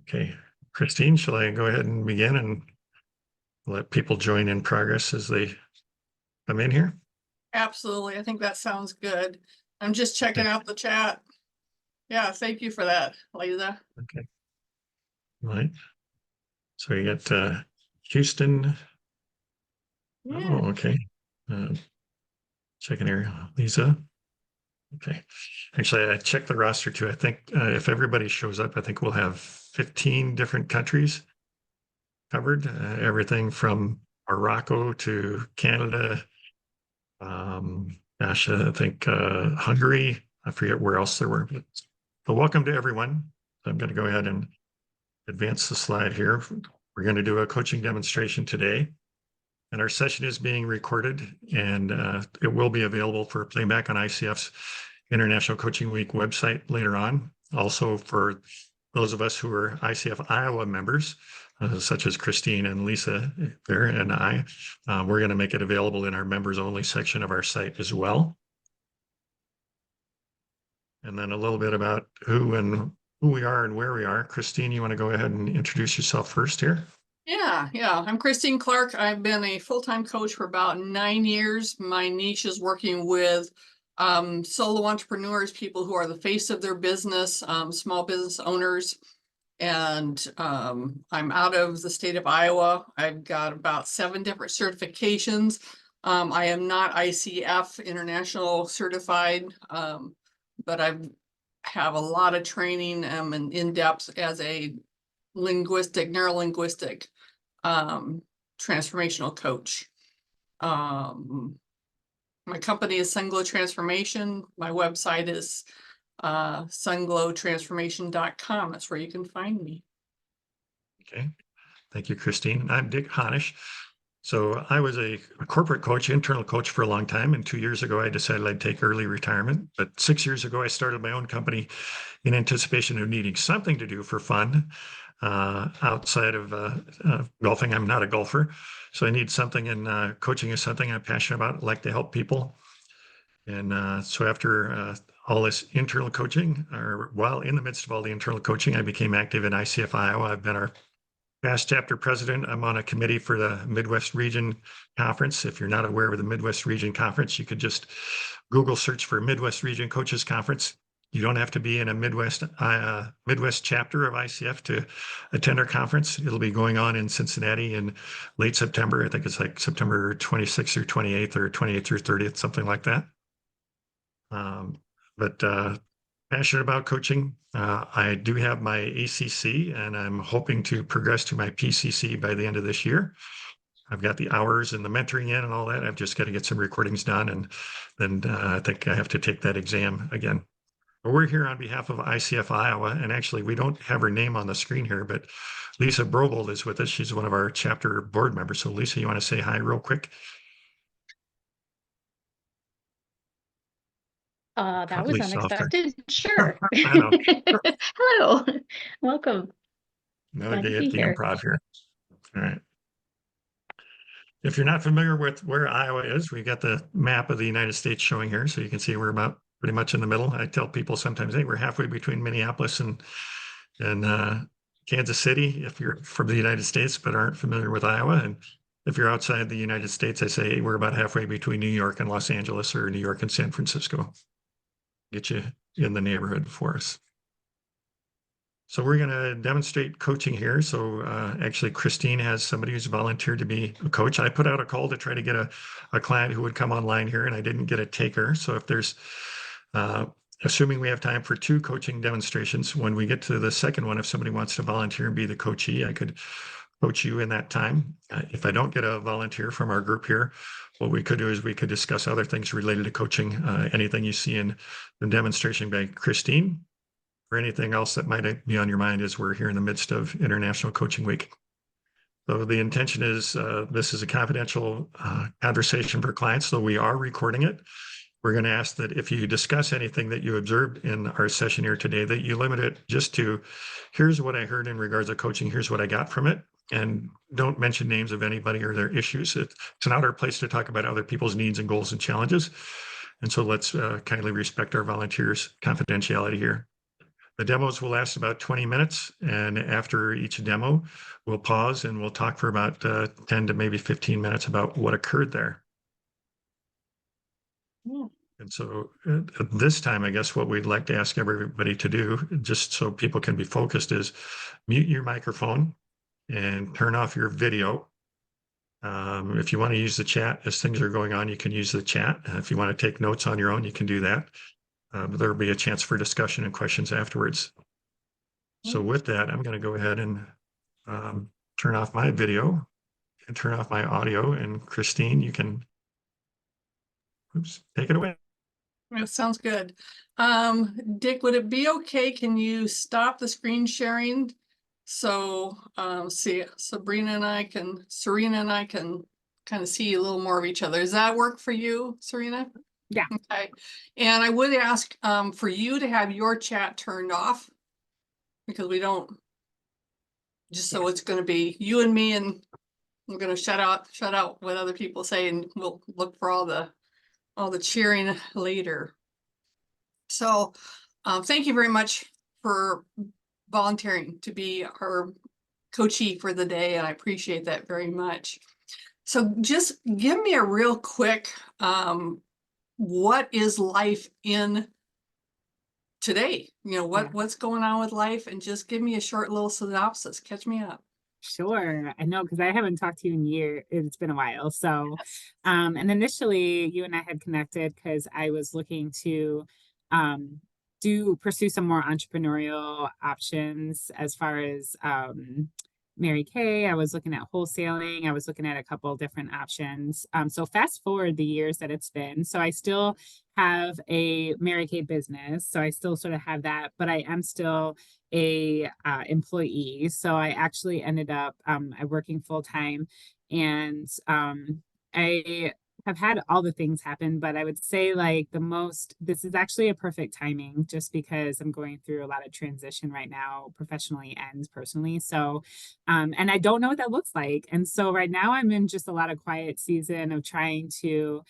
Okay, Christine, shall I go ahead and begin and let people join in progress as they come in here? Absolutely. I think that sounds good. I'm just checking Okay. out the chat. Yeah, thank you for that, Lisa. Okay. All right. So you got Houston. Yeah. Oh, okay. Uh, Checking here, Lisa. Okay. Actually, I checked the roster too. I think if everybody shows up, I think we'll have 15 different countries covered. Everything from Morocco to Canada. I think Hungary. I forget where else there were. But welcome to everyone. I'm going to go ahead and advance the slide here. We're going to do a coaching demonstration today. And our session is being recorded and it will be available for playback on ICF's International Coaching Week website later on. Also for those of us who are ICF Iowa members, such as Christine and Lisa there and I, we're going to make it available in our members only section of our site as well. And then a little bit about who we are and where we are. Christine, you want to go ahead and introduce yourself first here? Yeah. I'm Christine Clark. I've been a full-time coach for about 9 years. My niche is working with solo entrepreneurs, people who are the face of their business, small business owners. And I'm out of the state of Iowa. I've got about 7 different certifications. I am not ICF International certified, but I have a lot of training and in-depth as a neurolinguistic transformational coach. My company is Sunglow Transformation. My website is sunglowtransformation.com. That's where you can find me. Okay. Thank you, Christine. I'm Dick Hannasch. So I was a corporate coach, internal coach for a long time. And 2 years ago, I decided I'd take early retirement. But 6 years ago, I started my own company in anticipation of needing something to do for fun outside of golfing. I'm not a golfer. So I need something, and coaching is something I'm passionate about. I like to help people. And so after all this internal coaching, or while in the midst of all the internal coaching, I became active in ICF Iowa. I've been our past chapter president. I'm on a committee for the Midwest Region Conference. If you're not aware of the Midwest Region Conference, you could just Google search for Midwest Region Coaches Conference. You don't have to be in a Midwest chapter of ICF to attend our conference. It'll be going on in Cincinnati in late September. I think it's like September 26th or 28th or 28th or 30th, something like that. But passionate about coaching. I do have my ACC, and I'm hoping to progress to my PCC by the end of this year. I've got the hours and the mentoring in and all that. I've just got to get some recordings done, and then I think I have to take that exam again. But we're here on behalf of ICF Iowa, and actually we don't have her name on the screen here, but Lisa Brobold is with us. She's one of our chapter board members. So Lisa, you want to say hi real quick? That Probably was softer. unexpected. Sure. I know. Hello. Welcome. No, Glad to get be the here. improv here. All right. If you're not familiar with where Iowa is, we've got the map of the United States showing here. So you can see we're about pretty much in the middle. I tell people sometimes, hey, we're halfway between Minneapolis and Kansas City, if you're from the United States but aren't familiar with Iowa. And if you're outside the United States, I say, hey, we're about halfway between New York and Los Angeles, or New York and San Francisco. Get you in the neighborhood for us. So we're going to demonstrate coaching here. So actually, Christine has somebody who's volunteered to be a coach. I put out a call to try to get a client who would come online here, and I didn't get a taker. So if there's, assuming we have time for 2 coaching demonstrations, when we get to the second one, if somebody wants to volunteer and be the coachee, I could coach you in that time. If I don't get a volunteer from our group here, what we could do is we could discuss other things related to coaching, anything you see in the demonstration by Christine, or anything else that might be on your mind as we're here in the midst of International Coaching Week. So the intention is this is a confidential conversation for clients, so we are recording it. We're going to ask that if you discuss anything that you observed in our session here today, that you limit it just to, here's what I heard in regards to coaching, here's what I got from it, and don't mention names of anybody or their issues. It's not our place to talk about other people's needs and goals and challenges. And so let's kindly respect our volunteers' confidentiality here. The demos will last about 20 minutes, and after each demo, we'll pause and we'll talk for about 10 to maybe 15 minutes about what occurred there. Yeah. And so at this time, I guess what we'd like to ask everybody to do, just so people can be focused, is mute your microphone and turn off your video. If you want to use the chat as things are going on, you can use the chat. If you want to take notes on your own, you can do that. But there will be a chance for discussion and questions afterwards. So with that, I'm going to go ahead and turn off my video and turn off my audio. And Christine, you can take it away. That sounds good. Dick, would it be okay? Can you stop the screen sharing? So, see, Serena and I can kind of see a little more of each other. Does that work for you, Serena? Yeah. Okay. And I would ask, for you to have your chat turned off because we don't, just so it's going to be you and me, and we're going to shut out what other people say, and we'll look for all the cheering later. So thank you very much for volunteering to be our coachee for the day, and I appreciate that very much. So just give me a real quick, what is life in today? What's going on with life, and just give me a short little synopsis. Catch me up. Sure. I know, because I haven't talked to you in years. It's been a while. So, and initially you and I had connected because I was looking to pursue some more entrepreneurial options as far as Mary Kay. I was looking at wholesaling. I was looking at a couple different options. So fast forward the years that it's been. So I still have a Mary Kay business. So I still sort of have that, but I am still a employee. So I actually ended up working full time, and I have had all the things happen, but I would say like this is actually a perfect timing just because I'm going through a lot of transition right now, professionally and personally. So, and I don't know what that looks like. And so right now I'm in just a lot of quiet season of trying to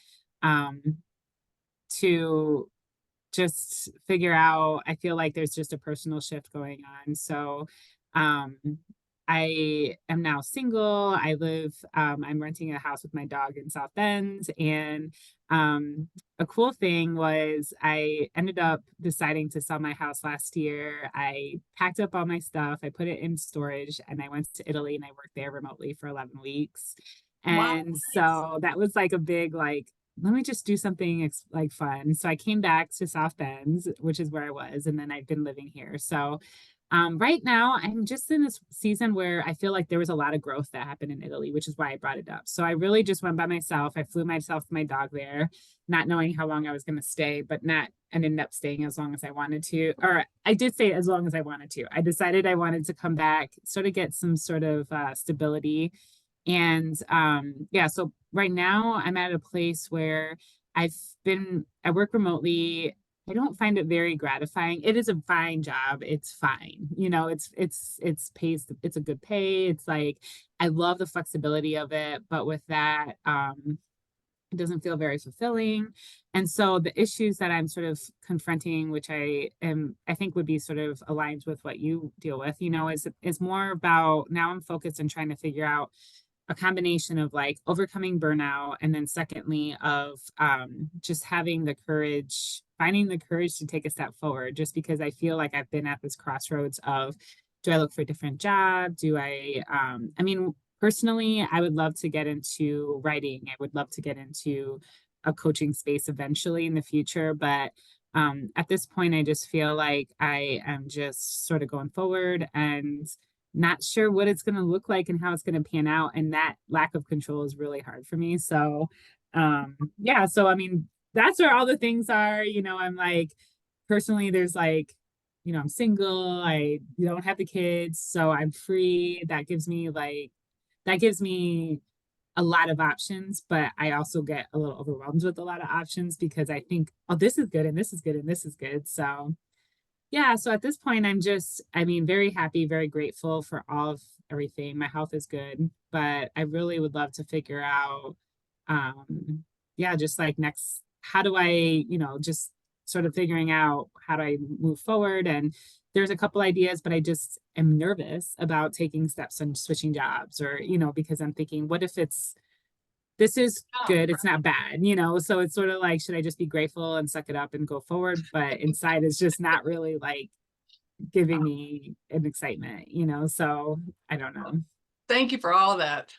just figure out. I feel like there's just a personal shift going on. So, I am now single. I'm renting a house with my dog in South Bend. And a cool thing was I ended up deciding to sell my house last year. I packed up all my stuff, I put it in storage, and I went to Italy and I worked there remotely for 11 weeks. Wow, And nice. so that was like a big, like, let me just do something like fun. So I came back to South Bend, which is where I was, and then I've been living here. So right now, I'm just in this season where I feel like there was a lot of growth that happened in Italy, which is why I brought it up. So I really just went by myself. I flew myself and my dog there, not knowing how long I was going to stay, and ended up staying as long as I wanted to. Or I did stay as long as I wanted to. I decided I wanted to come back, sort of get some sort of stability. And yeah, so right now I'm at a place where I work remotely. I don't find it very gratifying. It is a fine job. It's fine. It's pays, it's a good pay. It's like, I love the flexibility of it, but with that, it doesn't feel very fulfilling. And so the issues that I'm sort of confronting, which I think would be sort of aligned with what you deal with, is more about, now I'm focused on trying to figure out a combination of like overcoming burnout, and then secondly of just finding the courage to take a step forward, just because I feel like I've been at this crossroads of, do I look for a different job? I mean, personally, I would love to get into writing. I would love to get into a coaching space eventually in the future, but at this point, I just feel like I am just sort of going forward and not sure what it's going to look like and how it's going to pan out. And that lack of control is really hard for me. So, yeah, so I mean, that's where all the things are. I'm like, personally, there's like, I'm single, I don't have the kids, so I'm free. That gives me a lot of options, but I also get a little overwhelmed with a lot of options because I think, oh, this is good and this is good and this is good. So yeah, so at this point, very happy, very grateful for all of everything. My health is good, but I really would love to figure out, just like next, how do I, just sort of figuring out how do I move forward. And there's a couple ideas, but I just am nervous about taking steps and switching jobs, or, because I'm thinking, what if this is good, it's not bad, so it's sort of like, should I just be grateful and suck it up and go forward? But inside it's just not really like giving me an excitement, so I don't know. Thank you for all that.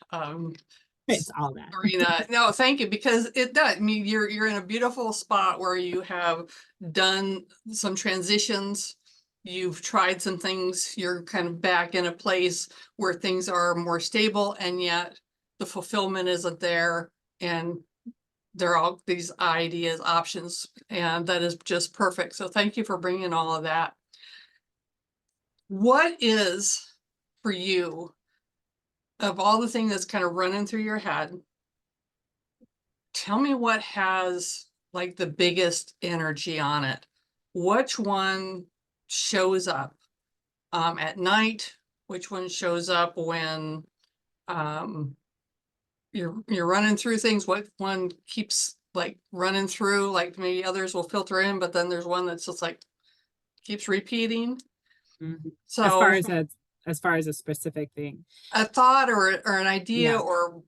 It's all that. Serena, no, thank you, because it does. I mean, you're in a beautiful spot where you have done some transitions. You've tried some things. You're kind of back in a place where things are more stable, and yet the fulfillment isn't there. And there are all these ideas, options, and that is just perfect. So thank you for bringing all of that. What is for you, of all the things that's kind of running through your head, tell me what has like the biggest energy on it? Which one shows up at night? Which one shows up when you're running through things? What one keeps like running through? Like maybe others will filter in, but then there's one that's just like keeps repeating. Mhm. So as far as a specific thing, a thought or an idea, Yeah. or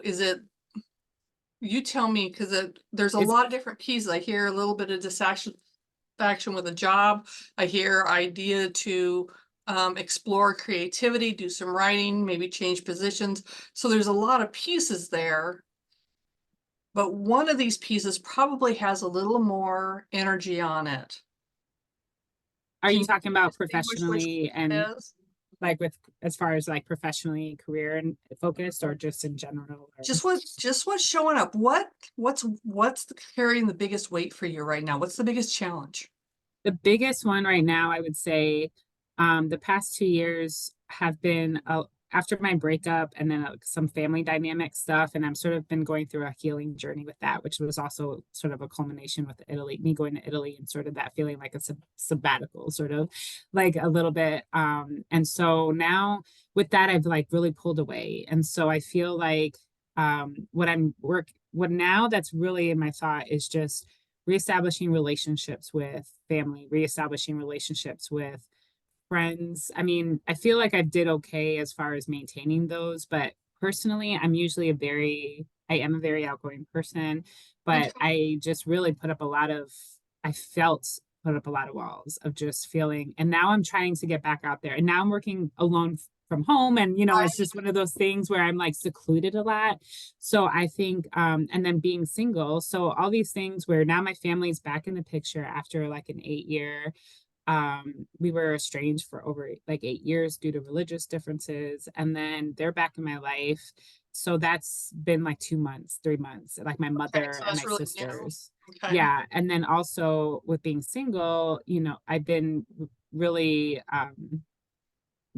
is it, you tell me, because there's a It's- lot of different pieces. I hear a little bit of dissatisfaction with a job. I hear idea to explore creativity, do some writing, maybe change positions. So there's a lot of pieces there. But one of these pieces probably has a little more energy on it. are Can you talking about distinguish which professionally one and it is? like with, as far as like professionally career and focused, or just in general? Or... Just what's showing up? What's carrying the biggest weight for you right now? What's the biggest challenge? The biggest one right now, I would say, the past 2 years have been after my breakup, and then some family dynamic stuff. And I'm sort of been going through a healing journey with that, which was also sort of a culmination with me going to Italy, and sort of that feeling like a sabbatical, sort of like a little bit. And so now with that, I've like really pulled away. And so I feel like what now that's really in my thought is just reestablishing relationships with family, reestablishing relationships with friends. I mean, I feel like I did okay as far as maintaining those, but personally, I am a very outgoing person, but I just really put up a lot of walls of just feeling, and now I'm trying to get back out there. And now I'm working alone from home, and it's just one of those things where I'm like secluded a lot. So I think and then being single, so all these things where now my family's back in the picture after like an 8-year, we were estranged for over like 8 years due to religious differences, and then they're back in my life. So that's been like 2 months, 3 months, like my mother so and that's my really new. sisters. Okay. Yeah. And then also with being single, I've been really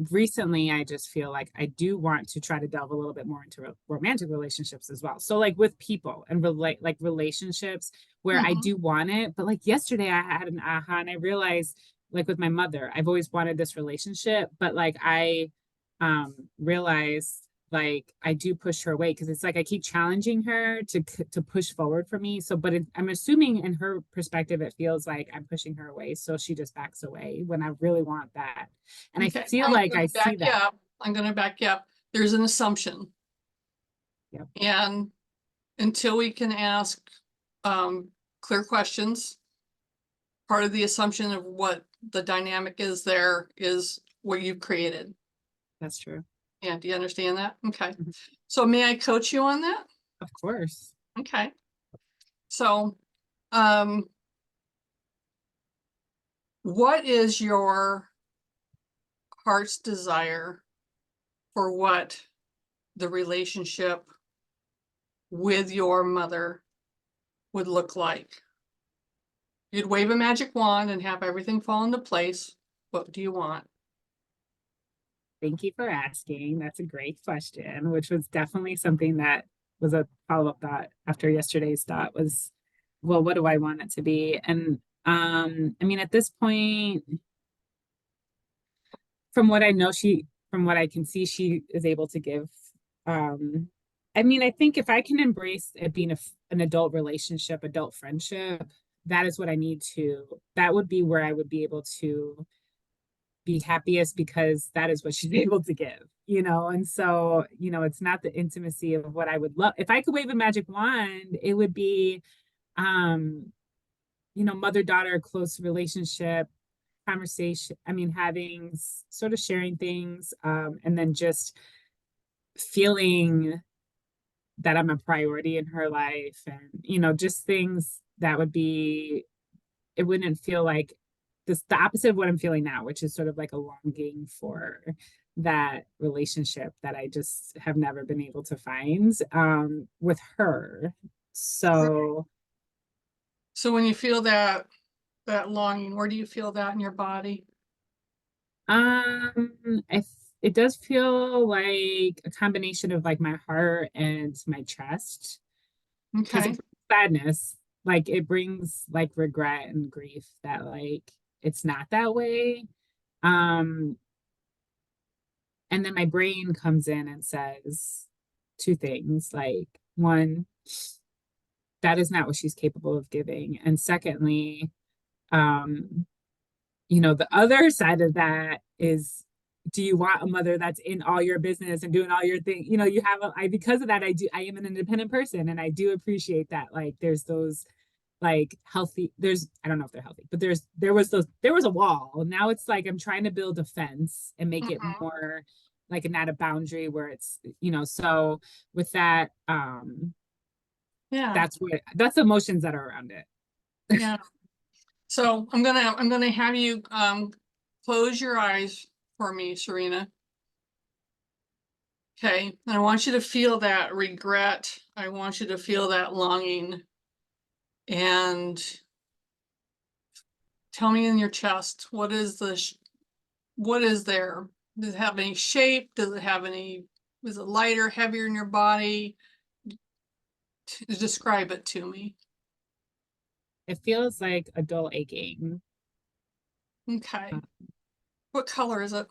recently, I just feel like I do want to try to delve a little bit more into romantic relationships as well. So like with people and relationships where I do want it. But like yesterday I had an aha, and I realized, like with my mother, I've always wanted this relationship, but like I realized like I do push her away, because it's like I keep challenging her to push forward for me. So, but I'm assuming in her perspective, it feels like I'm pushing her away, so she just backs away when I really want that. And Okay. I feel like I see that. I'm going to back you up. There's an assumption. Yep. And until we can ask clear questions, part of the assumption of what the dynamic is there is what you've created. That's true. Yeah, do you understand that? Okay. Mhm. So may I coach you on that? Of course. Okay. So, what is your heart's desire for what the relationship with your mother would look like? You'd wave a magic wand and have everything fall into place. What do you want? Thank you for asking. That's a great question, which was definitely something that was a follow-up thought after yesterday's thought was, well, what do I want it to be? And I mean, at this point, from what I know, from what I can see, she is able to give. I mean, I think if I can embrace it being an adult relationship, adult friendship, that is what I need to, that would be where I would be able to be happiest, because that is what she's able to give, and so, it's not the intimacy of what I would love. If I could wave a magic wand, it would be, um mother-daughter close relationship, conversation, I mean, having sort of sharing things, and then just feeling that I'm a priority in her life, and just things that would be, it wouldn't feel like this, the opposite of what I'm feeling now, which is sort of like a longing for that relationship that I just have never been able to find with her. So So when you feel that longing, where do you feel that in your body? I it does feel like a combination of like my heart and my chest, because Okay. it brings sadness, like it brings like regret and grief that like it's not that way. Um, and then my brain comes in and says two things, like, one, that is not what she's capable of giving, and secondly, um the other side of that is, do you want a mother that's in all your business and doing all your thing? You have because of that, I am an independent person, and I do appreciate that. Like there's those like healthy, I don't know if they're healthy, but there was a wall. Now it's like I'm trying to build a fence and make it Mhm. more like not a boundary where it's, so with that, Yeah. that's emotions that are around it. Yeah. So I'm gonna have you close your eyes for me, Serena. Okay. And I want you to feel that regret. I want you to feel that longing. And tell me in your chest, what is there? Does it have any shape? Does it have any, is it lighter, heavier in your body? Describe it to me. It feels like a dull aching. Okay. What color is it?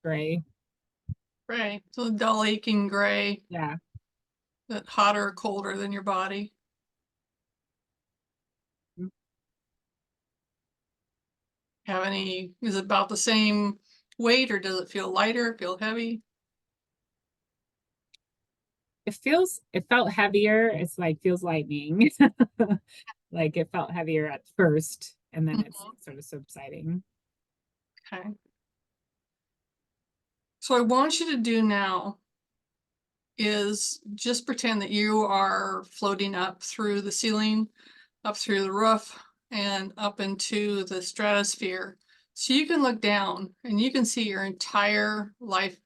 Gray. Gray. So dull aching gray. Yeah. That hotter or colder than your body? Have any, is it about the same weight, or does it feel lighter, feel heavy? It felt heavier. It's like feels lightning. Like it felt heavier at first, and then it's Mhm. sort of subsiding. Okay. So I want you to do now is just pretend that you are floating up through the ceiling, up through the roof, and up into the stratosphere. So you can look down and you can see your entire life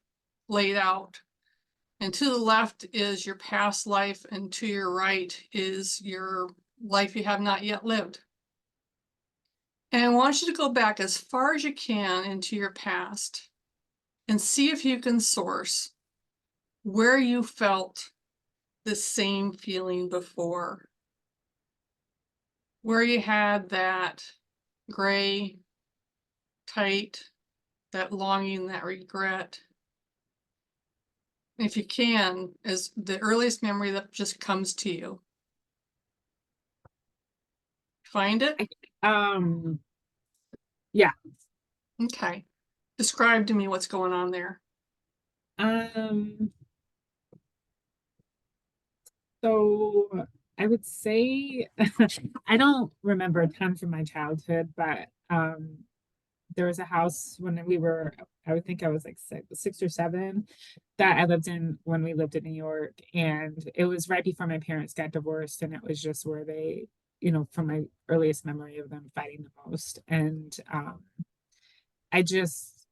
laid out. And to the left is your past life, and to your right is your life you have not yet lived. And I want you to go back as far as you can into your past and see if you can source where you felt the same feeling before, where you had that gray, tight, that longing, that regret. If you can, as the earliest memory that just comes to you. Find it? Um, yeah. Okay. Describe to me what's going on there. Um, so I would say I don't remember a ton from my childhood, but there was a house when we were, I would think I was like six or seven, that I lived in when we lived in New York. And it was right before my parents got divorced. And it was just where they, from my earliest memory of them fighting the most. And I just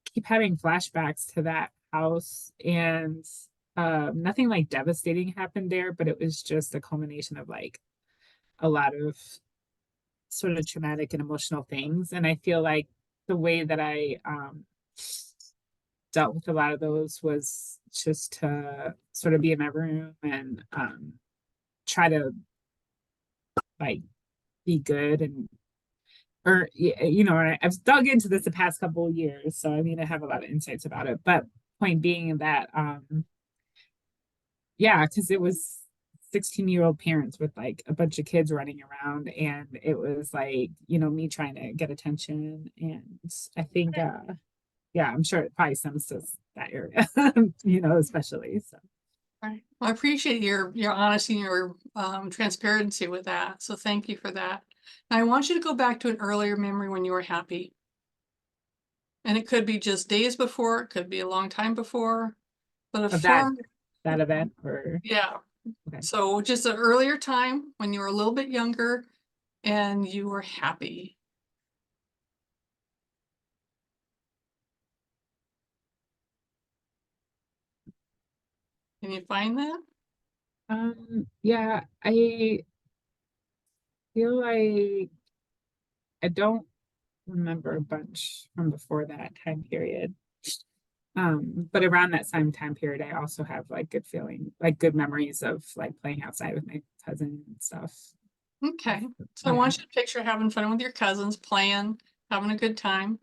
keep having flashbacks to that house. And nothing like devastating happened there, but it was just a culmination of like a lot of sort of traumatic and emotional things. And I feel like the way that I dealt with a lot of those was just to sort of be in my room and try to like be good and you know, I've dug into this the past couple of years, so I mean, I have a lot of insights about it. But point being that, yeah, because it was 16-year-old parents with like a bunch of kids running around, and it was like, you know, me trying to get attention, and I think, yeah, I'm sure it probably stems to that area, you know, especially. So Right. Well, I appreciate your honesty and your transparency with that. So thank you for that. And I want you to go back to an earlier memory when you were happy. And it could be just days before, it could be a long time before, but a of that form, event, or yeah. okay. So just an earlier time when you were a little bit younger and you were happy. Can you find that? Yeah, I feel like I don't remember a bunch from before that time period. But around that same time period, I also have like good feeling, like good memories of like playing outside with my cousin and stuff. Okay. So I Yeah. want you to picture having fun with your cousins, playing, having a good time.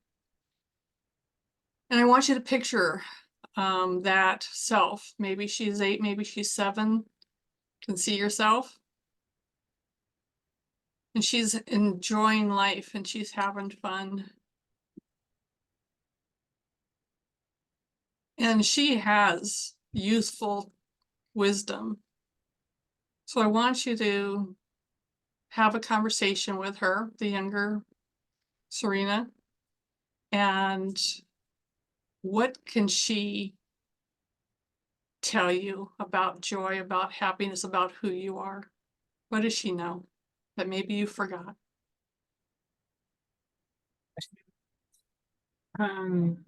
And I want you to picture that self. Maybe she's 8, maybe she's 7. Can see yourself. And she's enjoying life and she's having fun. And she has youthful wisdom. So I want you to have a conversation with her, the younger Serena, and what can she tell you about joy, about happiness, about who you are? What does she know that maybe you forgot? Um,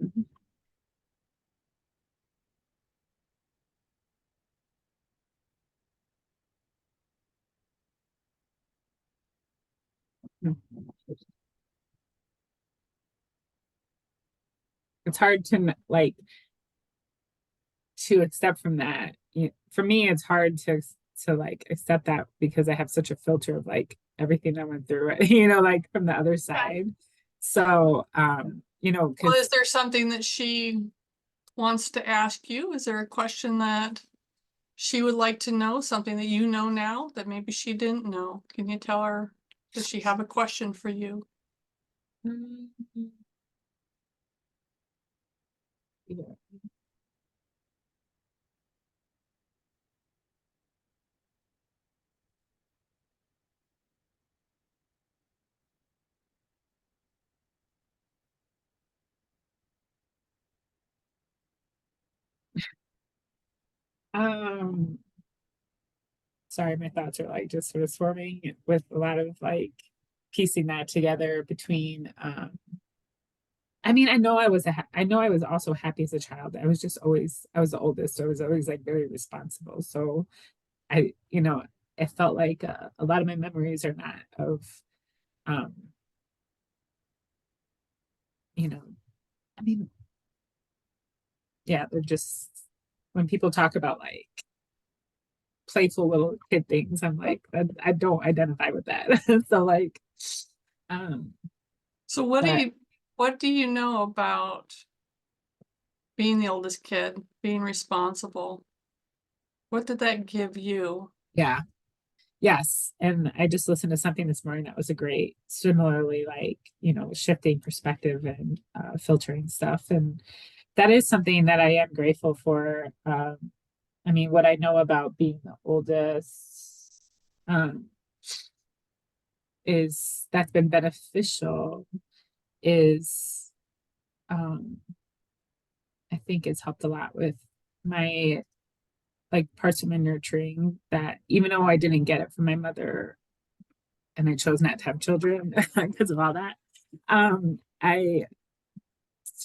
it's hard to like to accept from that. For me, it's hard to like accept that because I have such a filter of like everything I went through, you know, like from the other side. So, you know, Well, because is there something that she wants to ask you? Is there a question that she would like to know, something that you know now that maybe she didn't know? Can you tell her? Does she have a question for you? yeah. Um, sorry, my thoughts are like just sort of swarming with a lot of like piecing that together between I mean, I know I was also happy as a child. I was just always I was the oldest, so I was always like very responsible. So I, you know, it felt like a lot of my memories are not of um, you know, I mean, yeah, they're just when people talk about like playful little kid things, I'm like, I don't identify with that. So like um So but what do you know about being the oldest kid, being responsible? What did that give you? yeah. Yes. And I just listened to something this morning that was a great, similarly, like, you know, shifting perspective and filtering stuff. And that is something that I am grateful for. I mean, what I know about being the oldest um, is that's been beneficial is um, I think it's helped a lot with my like parts of my nurturing that even though I didn't get it from my mother and I chose not to have children because of all that. I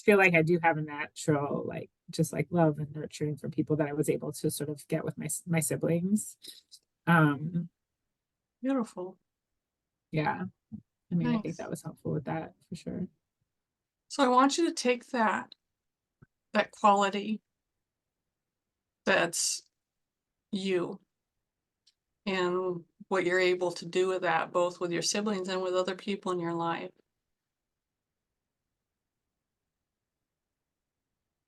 feel like I do have a natural, like, just like love and nurturing for people that I was able to sort of get with my siblings. Um, Beautiful. yeah, I mean, I think Nice. that was helpful with that for sure. So I want you to take that quality that's you and what you're able to do with that, both with your siblings and with other people in your life.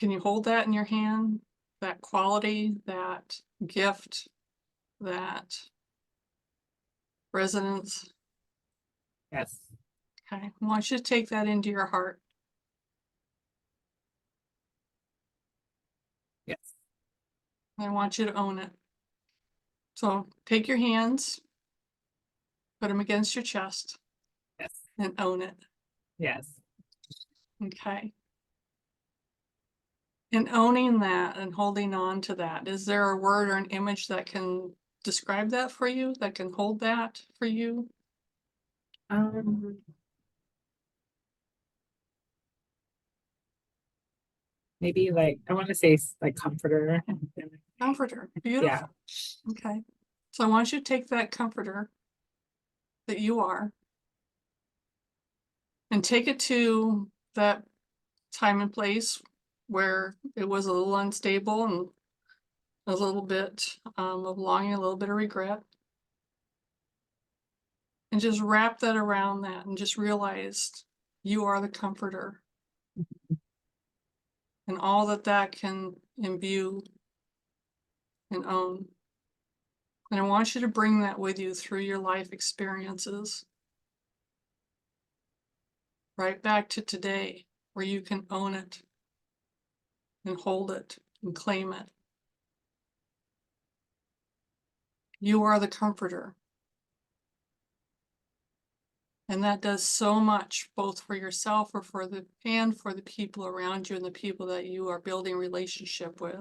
Can you hold that in your hand? That quality, that gift, that resonance? Yes. Okay, I want you to take that into your heart. Yes. I want you to own it. So take your hands, put them against your chest, Yes. and own it. Yes. Okay. And owning that and holding on to that, is there a word or an image that can describe that for you, that can hold that for you? Maybe like I want to say like comforter. Comforter. Yeah. Beautiful. Okay. So I want you to take that comforter that you are and take it to that time and place where it was a little unstable and a little bit of longing, a little bit of regret. And just wrap that around that and just realize you are the comforter. And all that that can imbue and own. And I want you to bring that with you through your life experiences. Right back to today, where you can own it and hold it and claim it. You are the comforter. And that does so much, both for yourself or for the people around you and the people that you are building relationship with.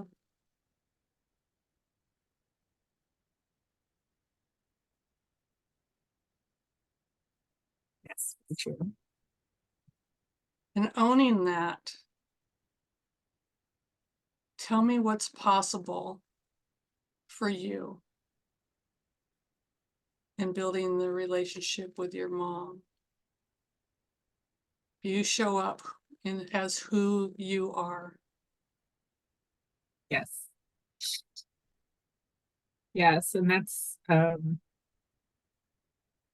Yes. True. And owning that, tell me what's possible for you in building the relationship with your mom. You show up as who you are. Yes. Yes, and that's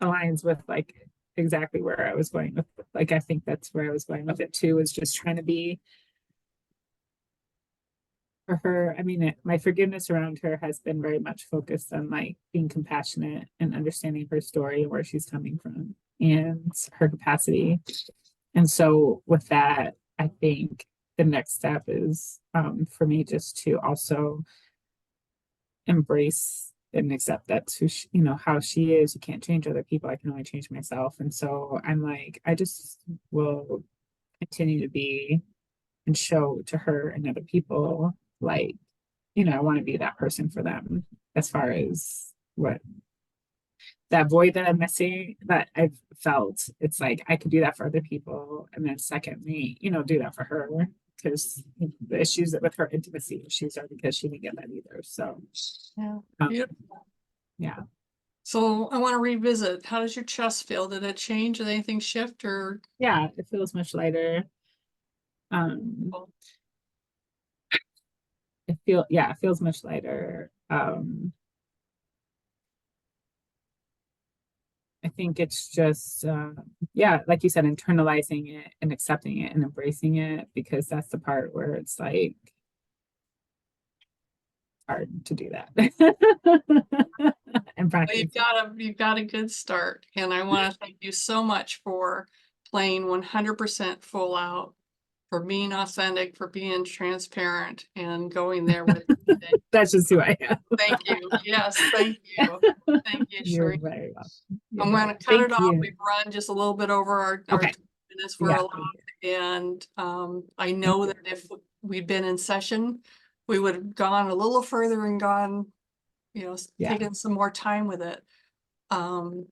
aligns with like exactly where I was going with, like I think that's where I was going with it too, is just trying to be for her. I mean, my forgiveness around her has been very much focused on like being compassionate and understanding her story and where she's coming from and her capacity. And so with that, I think the next step is for me just to also embrace and accept that's who she, how she is. You can't change other people. I can only change myself. And so I'm like, I just will continue to be and show to her and other people, like, I want to be that person for them as far as what that void that I'm missing that I've felt. It's like I could do that for other people. And then secondly, do that for her because the issues that with her intimacy issues are because she didn't get that either. So Yeah. Beautiful. Yeah. So I want to revisit, how does your chest feel? Did it change? Did anything shift or? Yeah, it feels much lighter. It feels much lighter. I think it's just like you said, internalizing it and accepting it and embracing it, because that's the part where it's like hard to do that. And practice. You've got a good start. And I want to thank you so much for playing 100% full out, for being authentic, for being transparent and going there with me. That's just who I am. Thank you. Yes, thank you. Thank you, You're Sheree. very welcome. I'm going to cut it off. We've run just a little bit over our Okay. minutes we're Yeah. allowed. And I know that if we'd been in session, we would have gone a little further and gone, taken some more time with it. I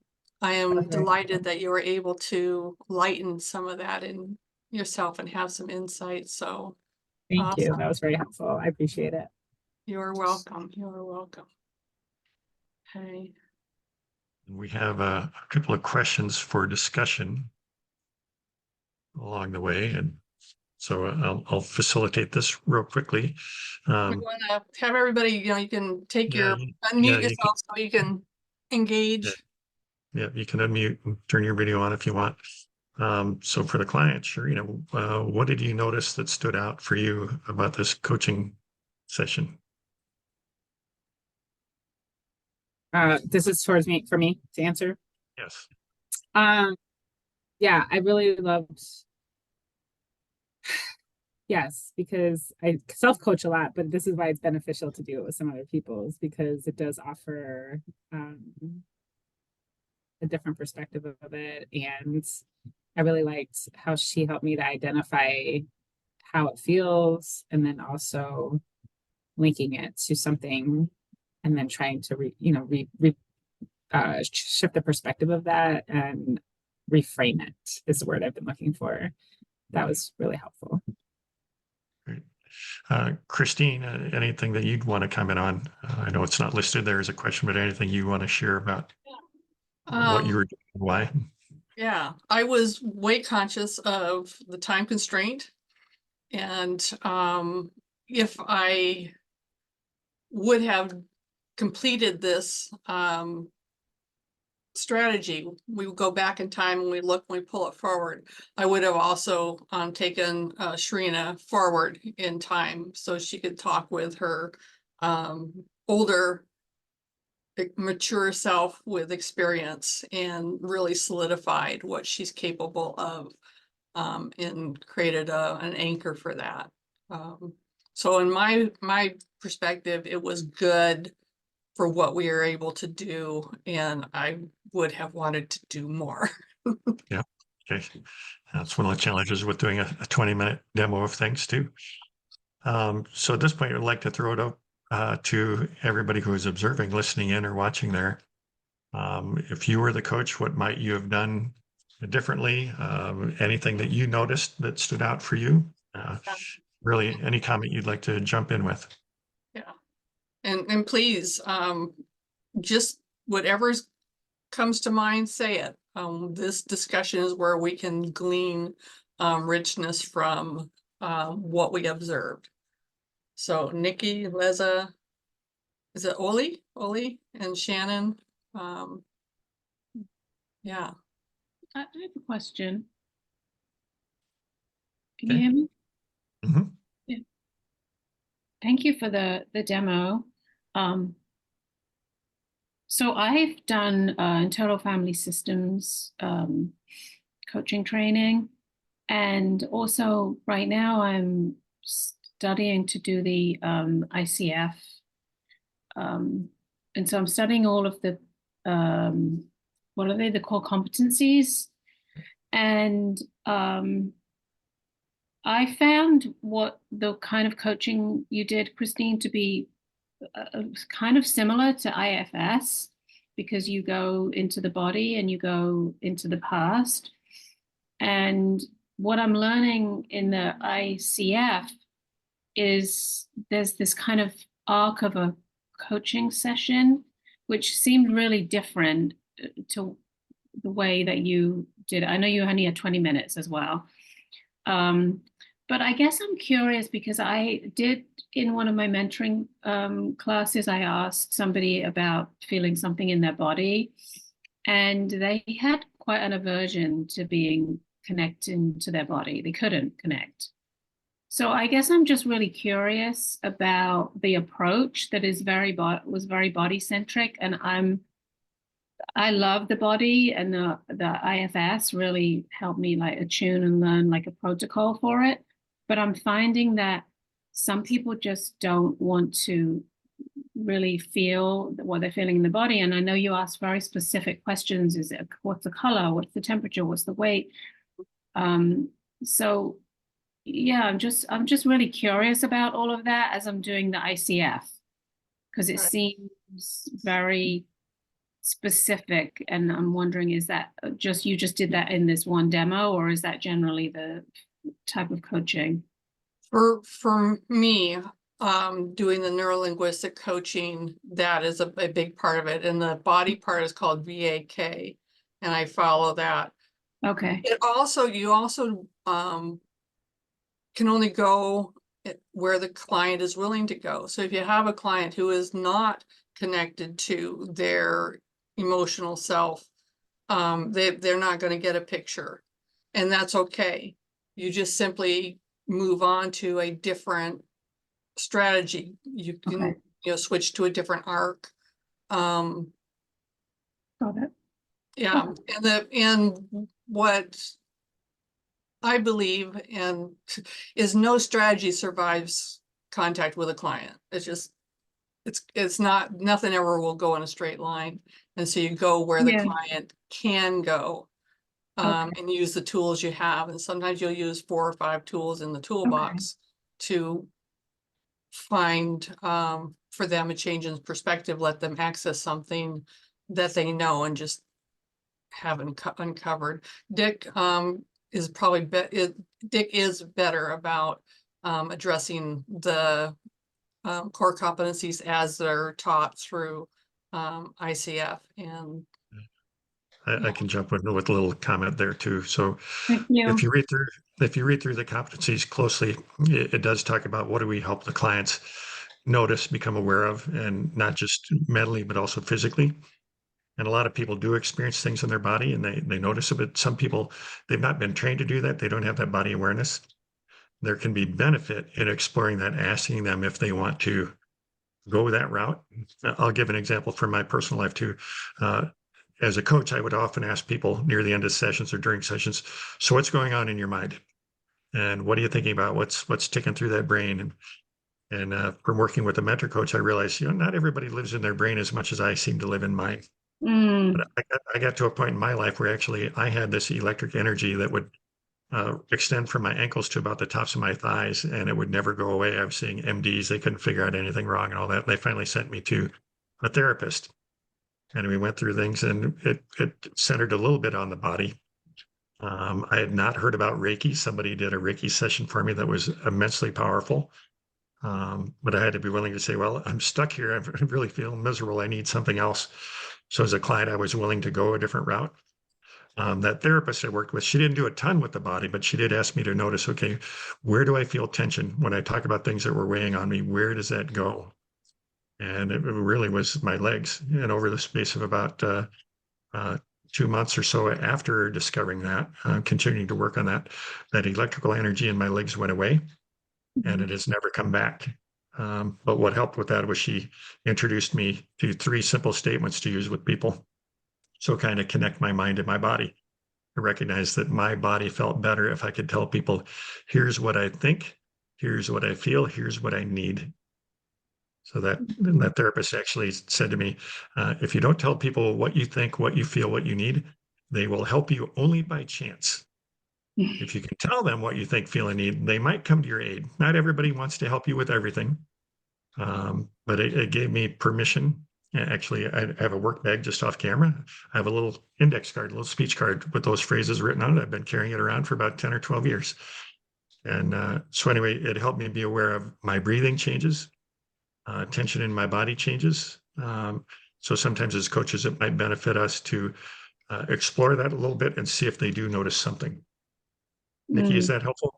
am delighted that you were able to lighten some of that in yourself and have some insight. So Thank you. That was very helpful. I appreciate it. You're welcome. You're welcome. Okay. We have a couple of questions for discussion along the way, and so I'll facilitate this real quickly. We want to have everybody, you can take unmute yourself so you can engage. Yeah, you can unmute and turn your video on if you want. So for the client, Sharina, what did you notice that stood out for you about this coaching session? This is for me to answer. Yes. Yeah, I really loved, yes, because I self-coach a lot, but this is why it's beneficial to do it with some other people, is because it does offer a different perspective of it. And I really liked how she helped me to identify how it feels, and then also linking it to something, and then trying to shift the perspective of that and reframe it is the word I've been looking for. That was really helpful. Great. Christine, anything that you'd want to comment on? I know it's not listed there as a question, but anything you want to share about what you were doing and why? Yeah, I was weight conscious of the time constraint. And if I would have completed this strategy, we would go back in time and we look, when we pull it forward, I would have also taken Sharina forward in time so she could talk with her older, mature self with experience, and really solidified what she's capable of, and created an anchor for that. So in my perspective, it was good for what we were able to do, and I would have wanted to do more. Yeah. Okay. That's one of the challenges with doing a 20-minute demo of things too. So at this point, I'd like to throw it up to everybody who is observing, listening in, or watching there. If you were the coach, what might you have done differently? Anything that you noticed that stood out for you? Really, any comment you'd like to jump in with? Yeah, and please, just whatever's comes to mind, say it. This discussion is where we can glean richness from what we observed. So Nikki, Leza, is it Oli and Shannon? Yeah. I have a question. Can Okay. you hear me? Mhm. Yeah. Thank you for the demo. So I've done internal family systems coaching training, and also right now I'm studying to do the ICF. And so I'm studying all of the what are they? The core competencies. And I found what the kind of coaching you did, Christine, to be kind of similar to IFS, because you go into the body and you go into the past. And what I'm learning in the ICF is there's this kind of arc of a coaching session, which seemed really different to the way that you did it. I know you only had 20 minutes as well. But I guess I'm curious because I did, in one of my mentoring classes, I asked somebody about feeling something in their body, and they had quite an aversion to being connecting to their body. They couldn't connect. So I guess I'm just really curious about the approach that is was very body centric, and I love the body, and the IFS really helped me like attune and learn like a protocol for it. But I'm finding that some people just don't want to really feel what they're feeling in the body. And I know you asked very specific questions. Is it, what's the color? What's the temperature? What's the weight? So yeah, I'm just really curious about all of that as I'm doing the ICF, because it seems very specific, and I'm wondering, is that just you just did that in this one demo, or is that generally the type of coaching? For me, doing the neurolinguistic coaching, that is a big part of it, and the body part is called VAK, and I follow that. Okay. You also can only go where the client is willing to go. So if you have a client who is not connected to their emotional self, they're not going to get a picture. and that's okay. You just simply move on to a different strategy. You can, Okay. switch to a different arc. Got it. Yeah, and what I believe is no strategy survives contact with a client. It's just, it's not, nothing ever will go in a straight line. And so you go where the Yeah. client can go, and use the tools you have. And sometimes you'll use 4 or 5 tools in the toolbox to find, for them a change in perspective, let them access something that they know and just haven't uncovered. Dick, is probably Dick is better about, addressing the, core competencies as they're taught through, ICF. And I can jump in with a little comment there too. So Thank you. if you read through the competencies closely, it does talk about what do we help the clients notice, become aware of, and not just mentally, but also physically. And a lot of people do experience things in their body and they notice it, but some people, they've not been trained to do that. They don't have that body awareness. There can be benefit in exploring that, asking them if they want to go that route. I'll give an example from my personal life too. As a coach, I would often ask people near the end of sessions or during sessions, so what's going on in your mind? And what are you thinking about? What's ticking through that brain? And from working with a mentor coach, I realized, not everybody lives in their brain as much as I seem to live in mine. But I got to a point in my life where actually I had this electric energy that would extend from my ankles to about the tops of my thighs, and it would never go away. I was seeing MDs; they couldn't figure out anything wrong and all that. They finally sent me to a therapist, and we went through things, and it centered a little bit on the body. I had not heard about Reiki. Somebody did a Reiki session for me that was immensely powerful. But I had to be willing to say, well, I'm stuck here. I really feel miserable. I need something else. So as a client, I was willing to go a different route. That therapist I worked with, she didn't do a ton with the body, but she did ask me to notice, okay, where do I feel tension? When I talk about things that were weighing on me, where does that go? And it really was my legs. And over the space of about 2 months or so after discovering that, continuing to work on that electrical energy in my legs went away, and it has never come back. But what helped with that was she introduced me to 3 simple statements to use with people. So kind of connect my mind and my body to recognize that my body felt better if I could tell people, here's what I think, here's what I feel, here's what I need. So that therapist actually said to me, if you don't tell people what you think, what you feel, what you need, they will help you only by chance. If you can tell them what you think, feel, and need, they might come to your aid. Not everybody wants to help you with everything, but it gave me permission. Actually, I have a work bag just off camera. I have a little index card, a little speech card with those phrases written on it. I've been carrying it around for about 10 or 12 years. And so anyway, it helped me be aware of my breathing changes, tension in my body changes. So sometimes as coaches, it might benefit us to explore that a little bit and see if they do notice something. Nikki, is that helpful?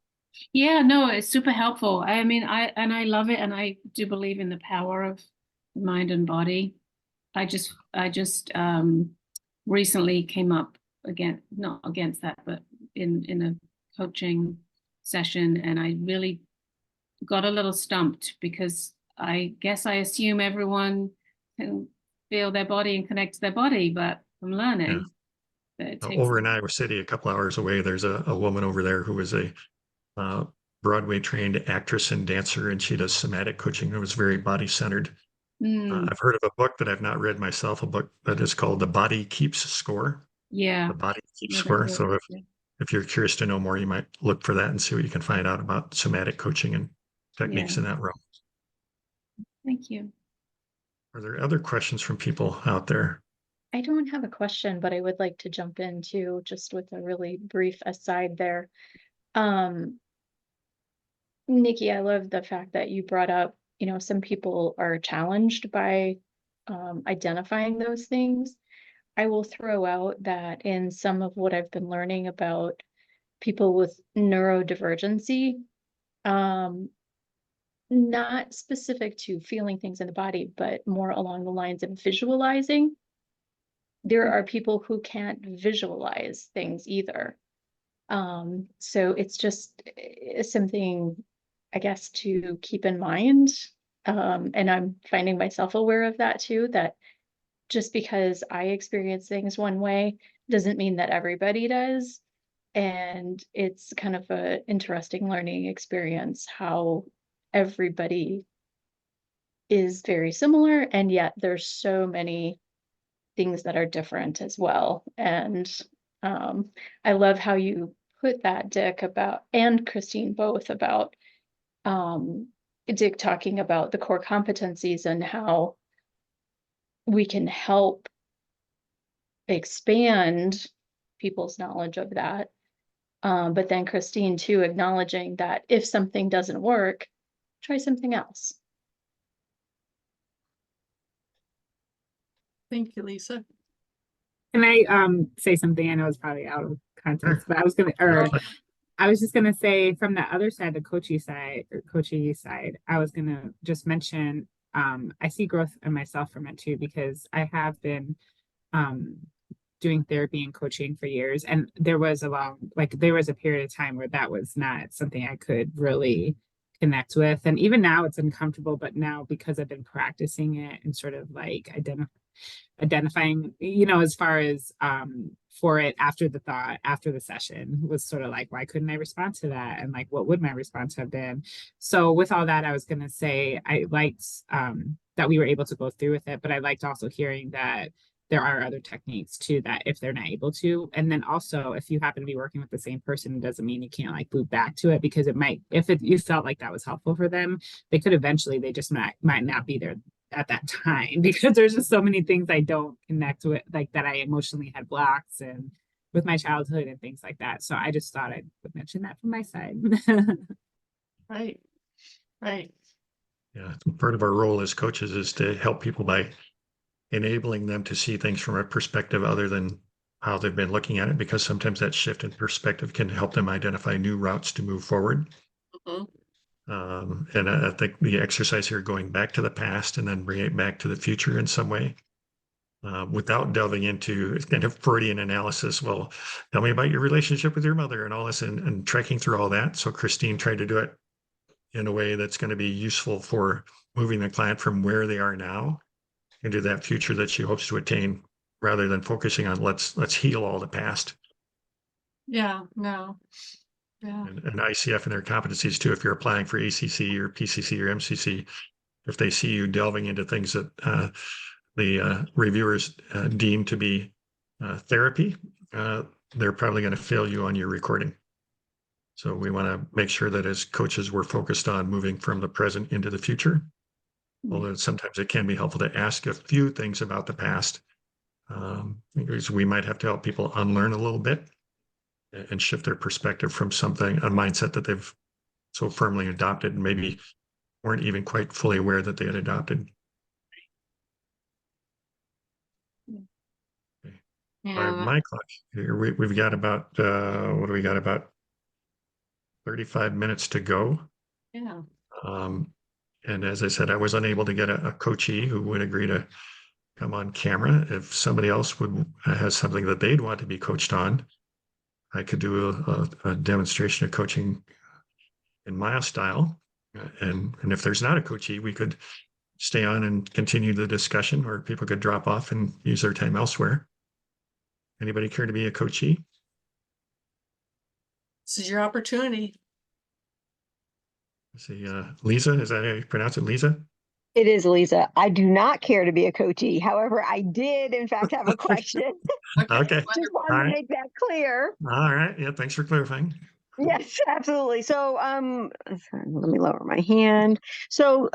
Yeah, no, it's super helpful. I mean, I love it, and I do believe in the power of mind and body. I just recently came up not against that, but in a coaching session, and I really got a little stumped because I guess I assume everyone can feel their body and connect to their body, but I'm learning that it takes Over in Iowa City, a couple hours away, there's a woman over there who is a Broadway trained actress and dancer, and she does somatic coaching. It was very body centered. I've heard of a book that I've not read myself, a book that is called The Body Keeps Score. Yeah. The Body Keeps Yeah, Score. that's So it. Yeah. if you're curious to know more, you might look for that and see what you can find out about somatic coaching and techniques Yeah. in that realm. Thank you. Are there other questions from people out there? I don't have a question, but I would like to jump into just with a really brief aside there. Nikki, I love the fact that you brought up, some people are challenged by identifying those things. I will throw out that in some of what I've been learning about people with neurodivergency, not specific to feeling things in the body, but more along the lines of visualizing. There are people who can't visualize things either. So it's just something, I guess, to keep in mind. And I'm finding myself aware of that too, that just because I experience things one way doesn't mean that everybody does. And it's kind of an interesting learning experience how everybody is very similar, and yet there's so many things that are different as well. And I love how you put that, Dick, about, and Christine both, about Dick talking about the core competencies and how we can help expand people's knowledge of that. But then Christine too, acknowledging that if something doesn't work, try something else. Thank you, Lisa. Can I say something? I know it's probably out of context, but I was just gonna say from the other side, the coachee side, I was gonna just mention I see growth in myself from it too, because I have been doing therapy and coaching for years, and there was a period of time where that was not something I could really connect with, and even now it's uncomfortable, but now because I've been practicing it and sort of like identifying, as far as for it after the session was sort of like, why couldn't I respond to that? And like, what would my response have been? So with all that, I was going to say, I liked that we were able to go through with it, but I liked also hearing that there are other techniques too, that if they're not able to, and then also if you happen to be working with the same person, it doesn't mean you can't like boot back to it, because it might, you felt like that was helpful for them, they just might not be there at that time, because there's just so many things I don't connect with, like that I emotionally had blocks and with my childhood and things like that. So I just thought I would mention that from my side. Right. Right. Yeah, part of our role as coaches is to help people by enabling them to see things from a perspective other than how they've been looking at it, because sometimes that shift in perspective can help them identify new routes to move forward. And I think the exercise here, going back to the past and then bring it back to the future in some way, without delving into kind of Freudian analysis. Well, tell me about your relationship with your mother and all this, and trekking through all that. So Christine tried to do it in a way that's going to be useful for moving the client from where they are now into that future that she hopes to attain, rather than focusing on let's heal all the past. Yeah, no. Yeah. And ICF and their competencies too. If you're applying for ACC or PCC or MCC, if they see you delving into things that the reviewers deem to be therapy, they're probably going to fail you on your recording. So we want to make sure that as coaches, we're focused on moving from the present into the future. Although sometimes it can be helpful to ask a few things about the past, because we might have to help people unlearn a little bit and shift their perspective from a mindset that they've so firmly adopted and maybe weren't even quite fully aware that they had adopted. Okay. Yeah. My clock here, we've got about, what do we got? About 35 minutes to go. Yeah. And as I said, I was unable to get a coachee who would agree to come on camera. If somebody else has something that they'd want to be coached on, I could do a demonstration of coaching in my style. And if there's not a coachee, we could stay on and continue the discussion, or people could drop off and use their time elsewhere. Anybody care to be a coachee? This is your opportunity. Let's see, Lisa, is that how you pronounce it, Lisa? It is, Lisa. I do not care to be a coachee. However, I did, in fact, have a question. Okay. Just wanted to make that clear. All right. Yeah. Thanks for clarifying. Yes, absolutely. So, let me lower my hand. So,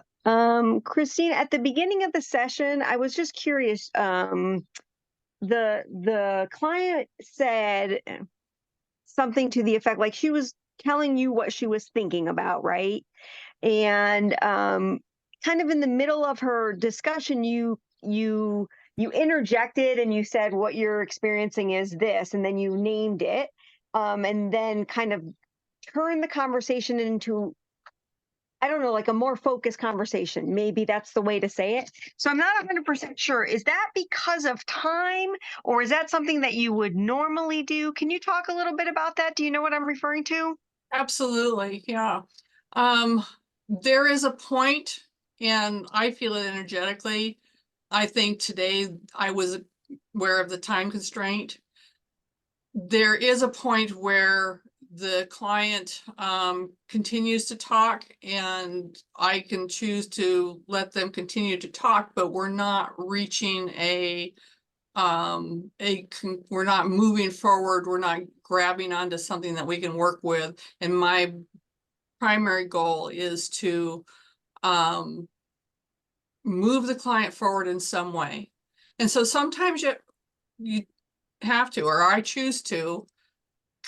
Christine, at the beginning of the session, I was just curious. The client said something to the effect, like she was telling you what she was thinking about, right? And kind of in the middle of her discussion, you interjected and you said what you're experiencing is this, and then you named it, and then kind of turned the conversation into I don't know, like a more focused conversation. Maybe that's the way to say it. So I'm not 100% sure. Is that because of time, or is that something that you would normally do? Can you talk a little bit about that? Do you know what I'm referring to? Absolutely, yeah. There is a point, and I feel it energetically. I think today I was aware of the time constraint. There is a point where the client continues to talk, and I can choose to let them continue to talk, but we're not reaching we're not moving forward, we're not grabbing onto something that we can work with. And my primary goal is to move the client forward in some way. And so sometimes you have to, or I choose to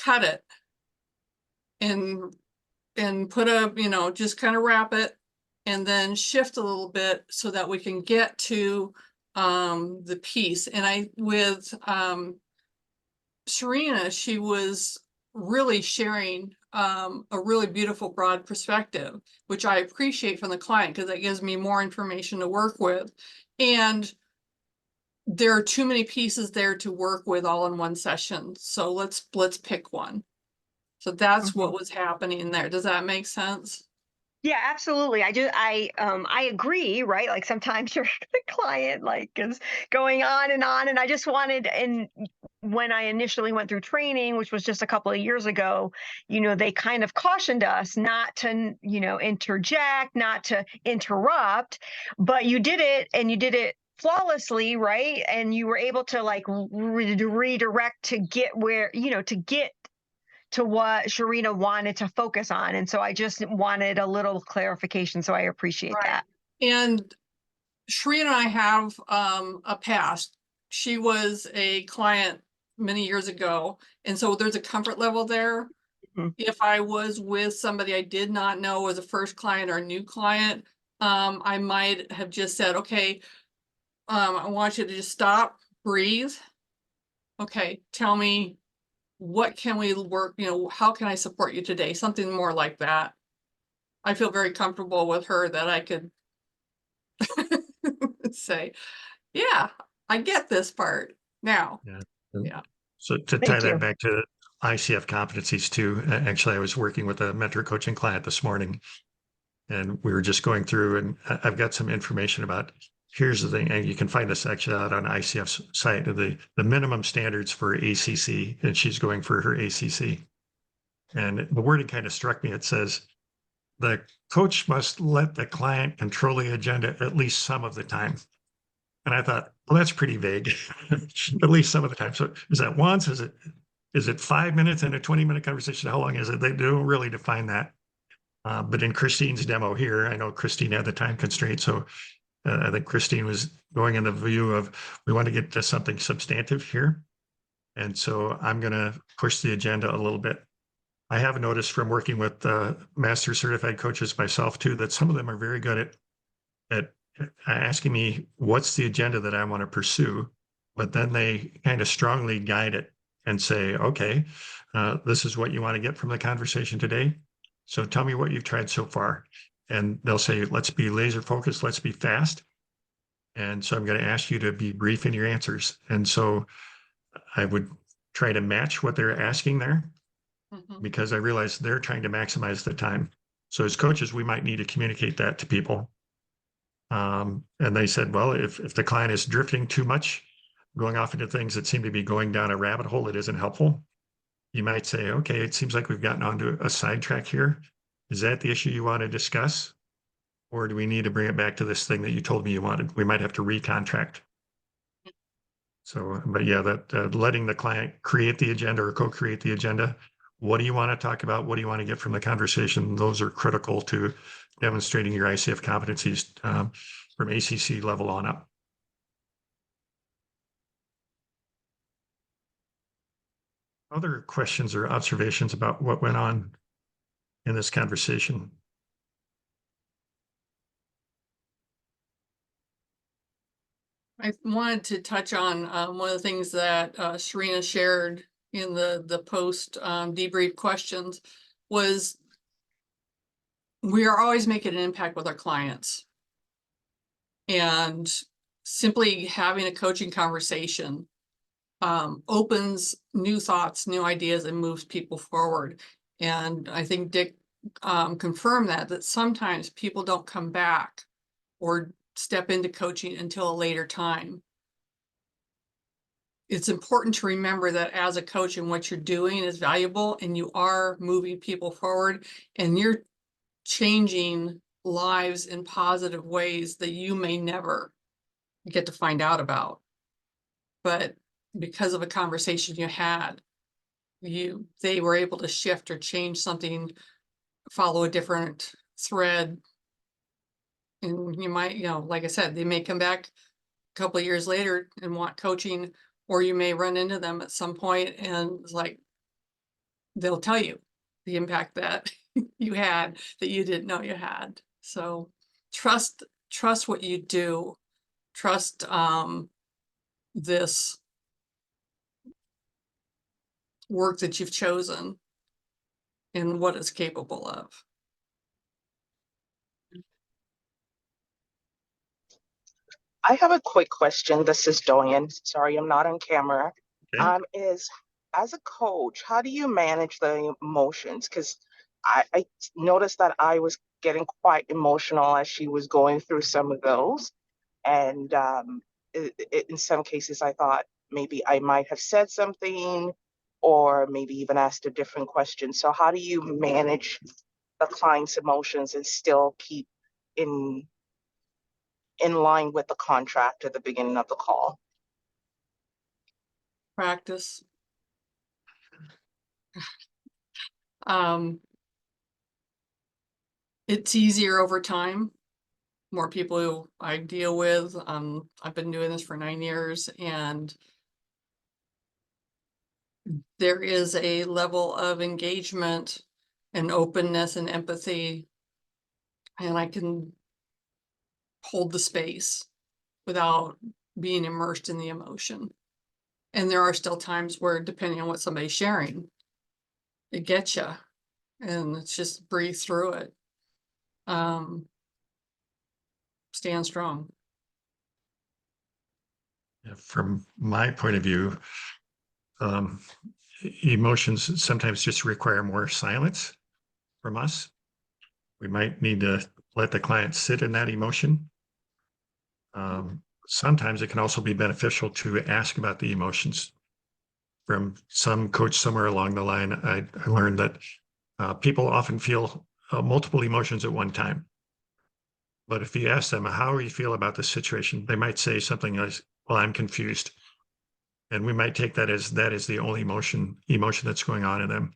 cut it and put just kind of wrap it and then shift a little bit so that we can get to the piece. And with Sharina, she was really sharing a really beautiful broad perspective, which I appreciate from the client because that gives me more information to work with. And there are too many pieces there to work with all in one session. So let's pick one. So that's what was happening there. Does that make sense? Yeah, absolutely. I agree, right? Like sometimes your the client like is going on, and I just wanted, and when I initially went through training, which was just a couple of years ago, they kind of cautioned us not to, interject, not to interrupt, but you did it, and you did it flawlessly, right? And you were able to like redirect to get where, to get to what Sharina wanted to focus on. And so I just wanted a little clarification. So I appreciate that. And Sharina and I have a past. She was a client many years ago. And so there's a comfort level there. If I was with somebody I did not know was a first client or a new client, I might have just said, okay, I want you to just stop, breathe. Okay, tell me, what can we work, how can I support you today? Something more like that. I feel very comfortable with her that I could say, yeah, I get this part now. Yeah. So to tie that back to ICF competencies too, actually, I was working with a mentor coaching client this morning, and we were just going through, and I've got some information about, here's the thing, and you can find this actually out on ICF's site, the minimum standards for ACC, and she's going for her ACC. And the wording kind of struck me. It says, the coach must let the client control the agenda at least some of the time. And I thought, well, that's pretty vague, at least some of the time. So is that once? Is it 5 minutes in a 20-minute conversation? How long is it? They don't really define that. But in Christine's demo here, I know Christine had the time constraint. So I think Christine was going in the view of, we want to get to something substantive here. And so I'm going to push the agenda a little bit. I have noticed from working with master certified coaches myself too, that some of them are very good at asking me what's the agenda that I want to pursue, but then they kind of strongly guide it and say, okay, this is what you want to get from the conversation today. So tell me what you've tried so far. And they'll say, let's be laser focused, let's be fast. And so I'm going to ask you to be brief in your answers. And so I would try to match what they're asking there, because I realize they're trying to maximize the time. So as coaches, we might need to communicate that to people. And they said, well, if the client is drifting too much, going off into things that seem to be going down a rabbit hole that isn't helpful, you might say, okay, it seems like we've gotten onto a sidetrack here. Is that the issue you want to discuss? Or do we need to bring it back to this thing that you told me you wanted? We might have to recontract. So, but yeah, that letting the client create the agenda or co-create the agenda. What do you want to talk about? What do you want to get from the conversation? Those are critical to demonstrating your ICF competencies from ACC level on up. Other questions or observations about what went on in this conversation? I wanted to touch on one of the things that Sharina shared in the post debrief questions was we are always making an impact with our clients. And simply having a coaching conversation opens new thoughts, new ideas, and moves people forward. And I think Dick confirmed that sometimes people don't come back or step into coaching until a later time. It's important to remember that as a coach and what you're doing is valuable, and you are moving people forward, and you're changing lives in positive ways that you may never get to find out about. But because of a conversation you had, they were able to shift or change something, follow a different thread. And you might, like I said, they may come back a couple of years later and want coaching, or you may run into them at some point and it's like, they'll tell you the impact that you had that you didn't know you had. So trust what you do. Trust this work that you've chosen and what it's capable of. I have a quick question. This is Doyen. Sorry, I'm not on camera. Okay. Is as a coach, how do you manage the emotions? Because I noticed that I was getting quite emotional as she was going through some of those. And in some cases, I thought maybe I might have said something or maybe even asked a different question. So how do you manage the client's emotions and still keep in line with the contract at the beginning of the call? Practice. It's easier over time. More people who I deal with. I've been doing this for 9 years, and there is a level of engagement and openness and empathy, and I can hold the space without being immersed in the emotion. And there are still times where, depending on what somebody's sharing, it gets you, and it's just breathe through it. Stand strong. From my point of view, emotions sometimes just require more silence from us. We might need to let the client sit in that emotion. Sometimes it can also be beneficial to ask about the emotions. From some coach somewhere along the line, I learned that people often feel multiple emotions at one time. But if you ask them, how do you feel about the situation? They might say something like, well, I'm confused. And we might take that as the only emotion that's going on in them.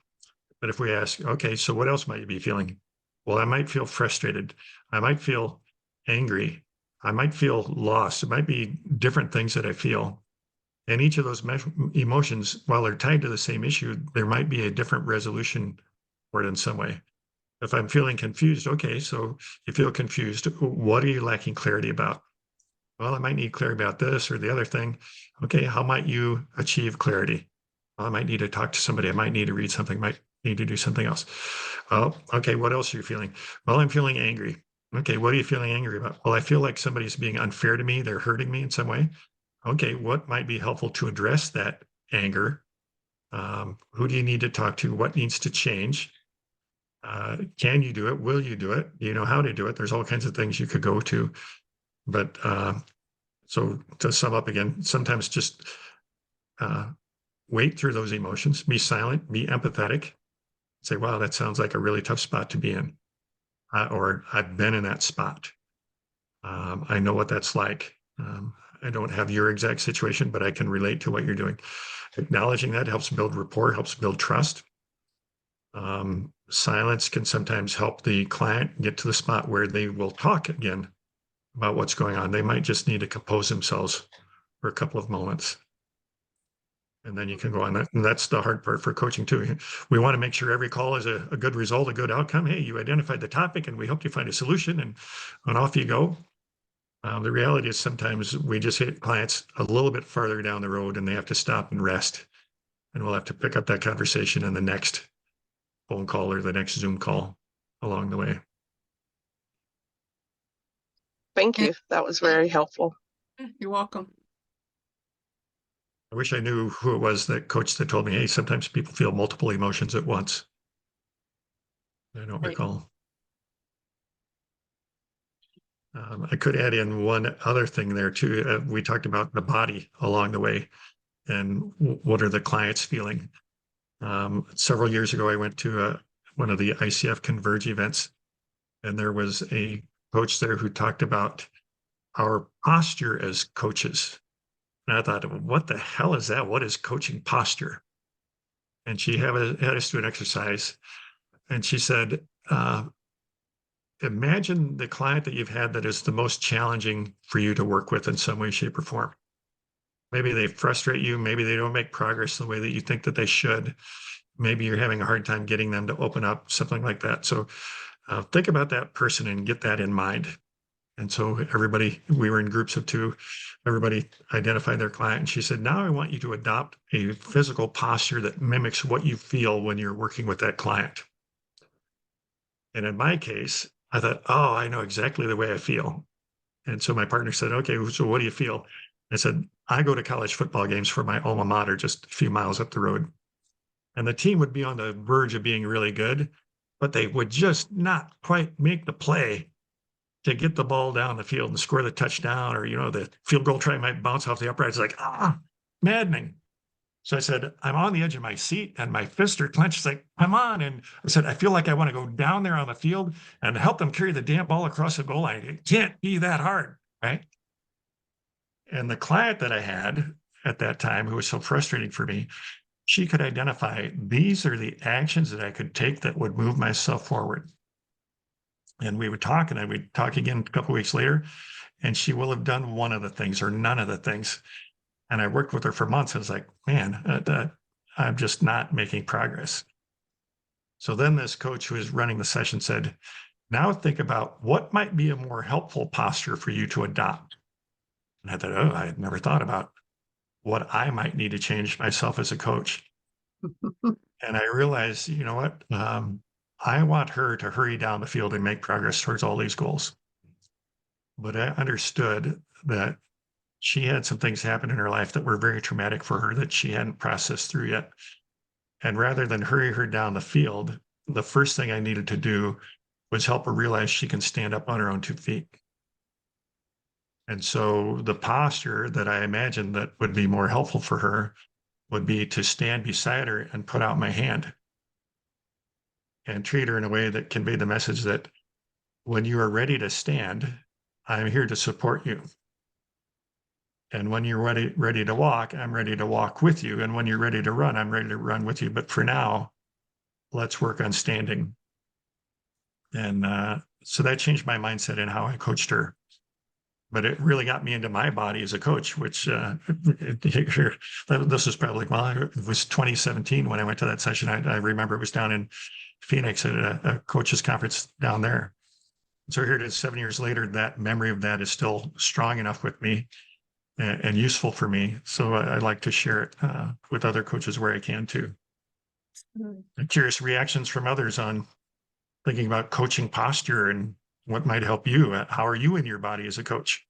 But if we ask, okay, so what else might you be feeling? Well, I might feel frustrated. I might feel angry. I might feel lost. It might be different things that I feel. And each of those emotions, while they're tied to the same issue, there might be a different resolution for it in some way. If I'm feeling confused, okay, so you feel confused. What are you lacking clarity about? Well, I might need clarity about this or the other thing. Okay, how might you achieve clarity? Well, I might need to talk to somebody. I might need to read something. Might need to do something else. Oh, okay, what else are you feeling? Well, I'm feeling angry. Okay, what are you feeling angry about? Well, I feel like somebody's being unfair to me. They're hurting me in some way. Okay, what might be helpful to address that anger? Who do you need to talk to? What needs to change? Can you do it? Will you do it? Do you know how to do it? There's all kinds of things you could go to. But so to sum up again, sometimes just wait through those emotions, be silent, be empathetic, say, wow, that sounds like a really tough spot to be in. Or I've been in that spot. I know what that's like. I don't have your exact situation, but I can relate to what you're doing. Acknowledging that helps build rapport, helps build trust. Silence can sometimes help the client get to the spot where they will talk again about what's going on. They might just need to compose themselves for a couple of moments. And then you can go on. And that's the hard part for coaching too. We want to make sure every call is a good result, a good outcome. Hey, you identified the topic and we helped you find a solution, and off you go. The reality is sometimes we just hit clients a little bit farther down the road and they have to stop and rest. And we'll have to pick up that conversation in the next phone call or the next Zoom call along the way. Thank you. That was very helpful. You're welcome. I wish I knew who it was, that coach that told me, hey, sometimes people feel multiple emotions at once. I don't Right. recall. I could add in one other thing there too. We talked about the body along the way and what are the clients feeling. Several years ago, I went to one of the ICF Converge events, and there was a coach there who talked about our posture as coaches. And I thought, what the hell is that? What is coaching posture? And she had us do an exercise, and she said, imagine the client that you've had that is the most challenging for you to work with in some way, shape, or form. Maybe they frustrate you. Maybe they don't make progress the way that you think that they should. Maybe you're having a hard time getting them to open up, something like that. So think about that person and get that in mind. And so everybody, we were in groups of two, everybody identified their client. And she said, now I want you to adopt a physical posture that mimics what you feel when you're working with that client. And in my case, I thought, oh, I know exactly the way I feel. And so my partner said, okay, so what do you feel? I said, I go to college football games for my alma mater, just a few miles up the road. And the team would be on the verge of being really good, but they would just not quite make the play to get the ball down the field and score the touchdown, or, the field goal try might bounce off the upright. It's like, maddening. So I said, I'm on the edge of my seat and my fists are clenched. It's like, come on. And I said, I feel like I want to go down there on the field and help them carry the damn ball across the goal line. It can't be that hard, right? And the client that I had at that time, who was so frustrating for me, she could identify, these are the actions that I could take that would move myself forward. And we would talk, and I would talk again a couple of weeks later, and she will have done one of the things or none of the things. And I worked with her for months. I was like, man, I'm just not making progress. So then this coach who was running the session said, now think about what might be a more helpful posture for you to adopt. And I thought, oh, I had never thought about what I might need to change myself as a coach. And I realized, you know what? I want her to hurry down the field and make progress towards all these goals. But I understood that she had some things happen in her life that were very traumatic for her that she hadn't processed through yet. And rather than hurry her down the field, the first thing I needed to do was help her realize she can stand up on her own 2 feet. And so the posture that I imagined that would be more helpful for her would be to stand beside her and put out my hand and treat her in a way that conveyed the message that when you are ready to stand, I'm here to support you. And when you're ready to walk, I'm ready to walk with you. And when you're ready to run, I'm ready to run with you. But for now, let's work on standing. And so that changed my mindset in how I coached her. But it really got me into my body as a coach, which this was probably, it was 2017 when I went to that session. I remember it was down in Phoenix at a coaches conference down there. So here it is 7 years later, that memory of that is still strong enough with me and useful for me. So I like to share it with other coaches where I can too. I'm curious reactions from others on thinking about coaching posture and what might help you. How are you in your body as a coach?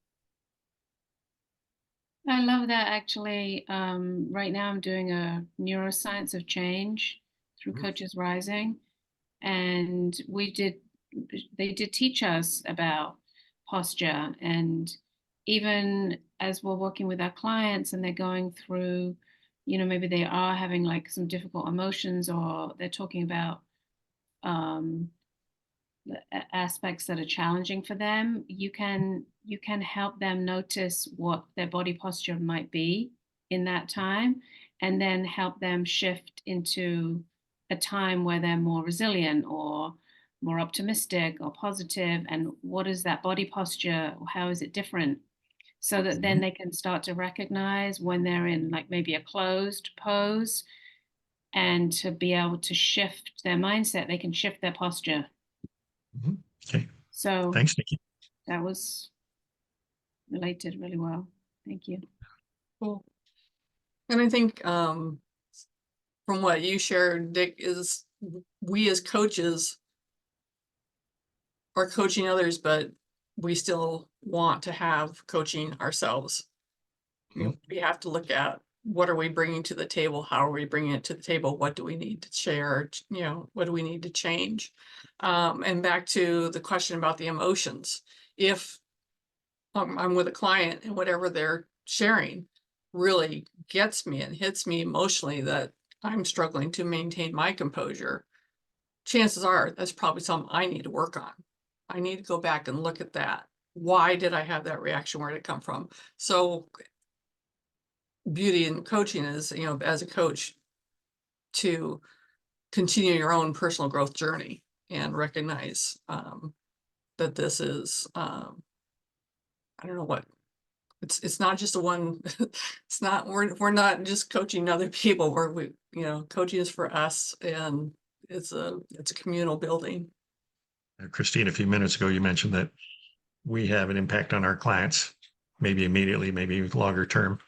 I love that actually. Right now I'm doing a neuroscience of change through Coaches Rising. And they did teach us about posture. And even as we're working with our clients and they're going through, maybe they are having like some difficult emotions, or they're talking about aspects that are challenging for them, you can help them notice what their body posture might be in that time, and then help them shift into a time where they're more resilient or more optimistic or positive. And what is that body posture? How is it different? So that then they can start to recognize when they're in like maybe a closed pose, and to be able to shift their mindset, they can shift their posture. Okay. So thanks, Nikki. That was related really well. Thank you. Cool. And I think from what you shared, Dick, is we as coaches are coaching others, but we still want to have coaching ourselves. We have to look at what are we bringing to the table? How are we bringing it to the table? What do we need to share? You know, what do we need to change? And back to the question about the emotions. If I'm with a client and whatever they're sharing really gets me and hits me emotionally, that I'm struggling to maintain my composure, chances are that's probably something I need to work on. I need to go back and look at that. Why did I have that reaction? Where did it come from? So beauty in coaching is, you know, as a coach, to continue your own personal growth journey and recognize that this is, I don't know what, it's not just a one, it's not, we're not just coaching other people, you know, coaching is for us, and it's a communal building. Christine, a few minutes ago, you mentioned that we have an impact on our clients, maybe immediately, maybe longer term.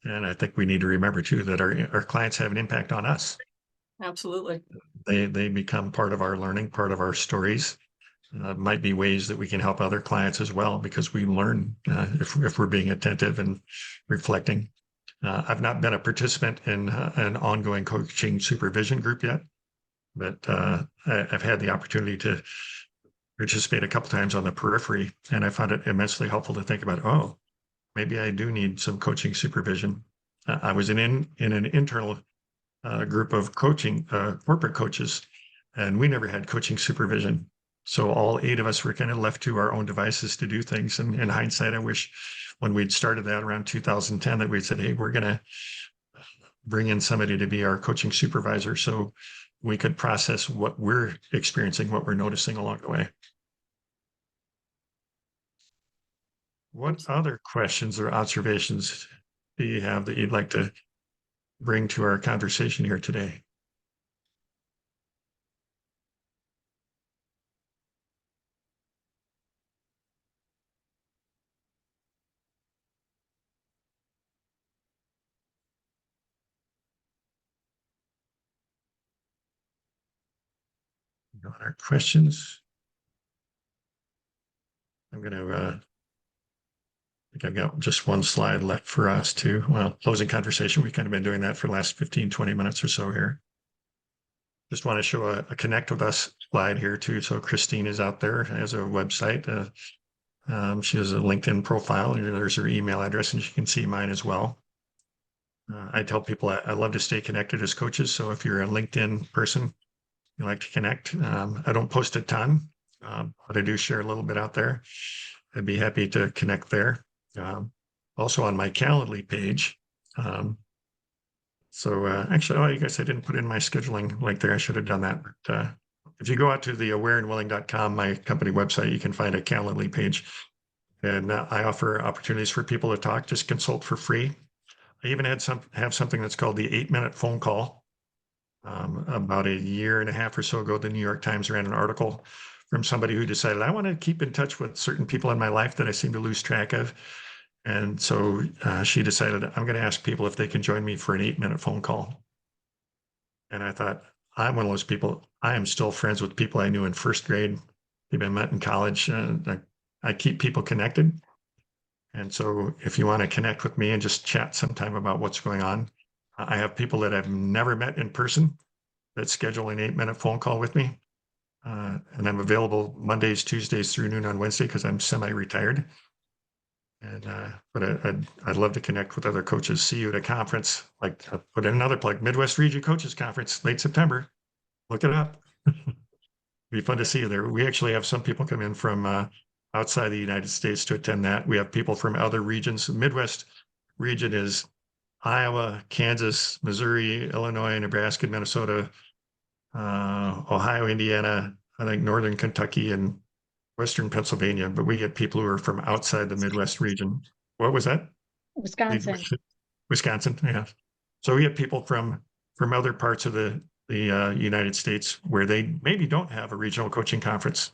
And I think we need to remember too that our clients have an impact on us. Absolutely. They become part of our learning, part of our stories. Might be ways that we can help other clients as well, because we learn if we're being attentive and reflecting. I've not been a participant in an ongoing coaching supervision group yet, but I've had the opportunity to participate a couple times on the periphery, and I found it immensely helpful to think about, oh, maybe I do need some coaching supervision. I was in an internal group of coaching corporate coaches, and we never had coaching supervision. So all 8 of us were kind of left to our own devices to do things. And in hindsight, I wish when we'd started that around 2010 that we'd said, hey, we're going to bring in somebody to be our coaching supervisor so we could process what we're experiencing, what we're noticing along the way. What other questions or observations do you have that you'd like to bring to our conversation here today? No other questions? I'm going to, I think I've got just one slide left for us to, well, closing conversation. We've kind of been doing that for the last 15, 20 minutes or so here. Just want to show a connect with us slide here too. So Christine is out there, has a website. She has a LinkedIn profile, and there's her email address, and she can see mine as well. I tell people I love to stay connected as coaches. So if you're a LinkedIn person, you like to connect. I don't post a ton, but I do share a little bit out there. I'd be happy to connect there. Also on my Calendly page. Actually, oh, I guess I didn't put in my scheduling link there. I should have done that. But if you go out to the awareandwilling.com, my company website, you can find a Calendly page. And I offer opportunities for people to talk, just consult for free. I even have something that's called the 8-minute phone call. About a year and a half or so ago, the New York Times ran an article from somebody who decided, I want to keep in touch with certain people in my life that I seem to lose track of. And so she decided, I'm going to ask people if they can join me for an 8-minute phone call. And I thought, I'm one of those people. I am still friends with people I knew in first grade, people I met in college. I keep people connected. And so if you want to connect with me and just chat sometime about what's going on, I have people that I've never met in person that schedule an 8-minute phone call with me. And I'm available Mondays, Tuesdays through noon on Wednesday because I'm semi-retired. And but I'd love to connect with other coaches. See you at a conference, like put in another plug, Midwest Region Coaches Conference, late September. Look it up. Be fun to see you there. We actually have some people come in from outside the United States to attend that. We have people from other regions. The Midwest region is Iowa, Kansas, Missouri, Illinois, Nebraska, Minnesota, Ohio, Indiana, I think Northern Kentucky, and Western Pennsylvania, but we get people who are from outside the Midwest region. What was that? Wisconsin. Wisconsin, yeah. So we get people from other parts of the United States where they maybe don't have a regional coaching conference.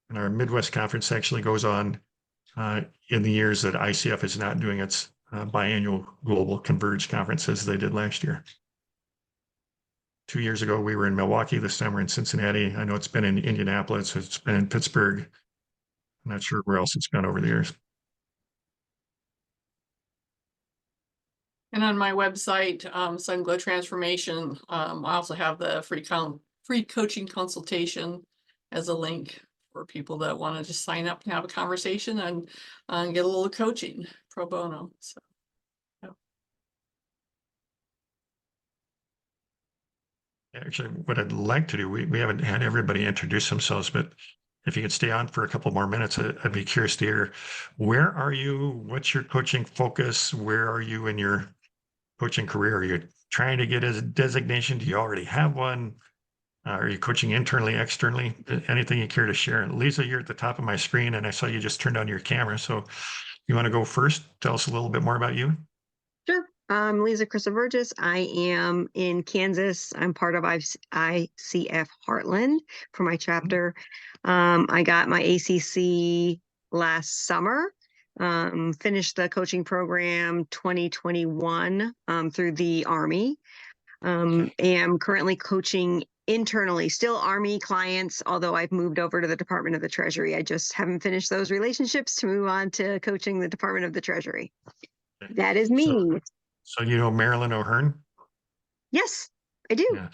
And our Midwest conference actually goes on in the years that ICF is not doing its biannual global converge conference as they did last year. 2 years ago, we were in Milwaukee. This time we're in Cincinnati. I know it's been in Indianapolis. It's been in Pittsburgh. I'm not sure where else it's gone over the years. And on my website, Sun Glow Transformation, I also have the free coaching consultation as a link for people that want to just sign up and have a conversation and get a little coaching pro bono. So, yeah. Actually, what I'd like to do, we haven't had everybody introduce themselves, but if you could stay on for a couple more minutes, I'd be curious to hear, where are you? What's your coaching focus? Where are you in your coaching career? Are you trying to get a designation? Do you already have one? Are you coaching internally, externally? Anything you care to share? Lisa, you're at the top of my screen, and I saw you just turned on your camera. So you want to go first? Tell us a little bit more about you. Sure. I'm Lisa Christovergis. I am in Kansas. I'm part of ICF Heartland for my chapter. I got my ACC last summer. Finished the coaching program 2021 through the Army. Am currently coaching internally, still Army clients, although I've moved over to the Department of the Treasury. I just haven't finished those relationships to move on to coaching the Department of the Treasury. That is me. So you know Marilyn O'Hearn? Yes, I do. Yeah.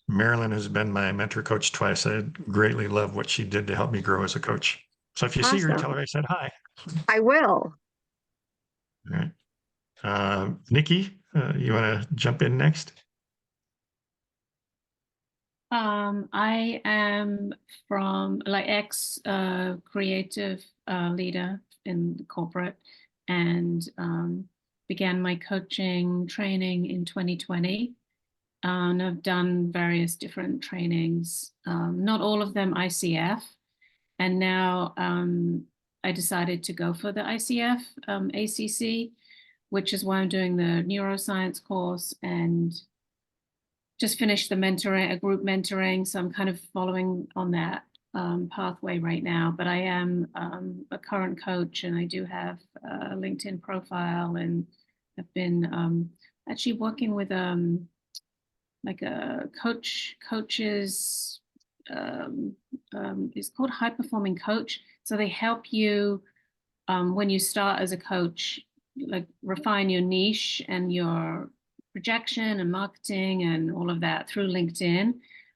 Marilyn has been my mentor coach twice. I greatly love what she did to help me grow as a coach. So if you see her, Awesome. tell her I said hi. I will. All right. Nikki, you want to jump in next? I am from ex creative leader in corporate, and began my coaching training in 2020. And I've done various different trainings, not all of them ICF. And now I decided to go for the ICF ACC, which is why I'm doing the neuroscience course and just finished the mentoring, a group mentoring. So I'm kind of following on that pathway right now. But I am a current coach, and I do have a LinkedIn profile, and I've been actually working with like a coaches. It's called High Performing Coach. So they help you when you start as a coach, like refine your niche and your projection and marketing and all of that through LinkedIn.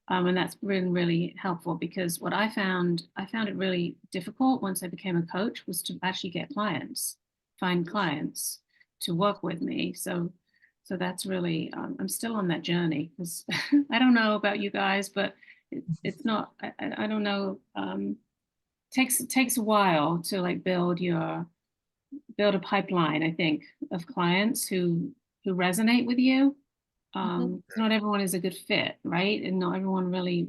And that's really, really helpful, because what I found it really difficult once I became a coach was to actually get clients, find clients to work with me. So that's really, I'm still on that journey, because I don't know about you guys, but it's not, I don't know, takes a while to like build a pipeline, I think, of clients who resonate with you. Not everyone is a good fit, right? And not everyone really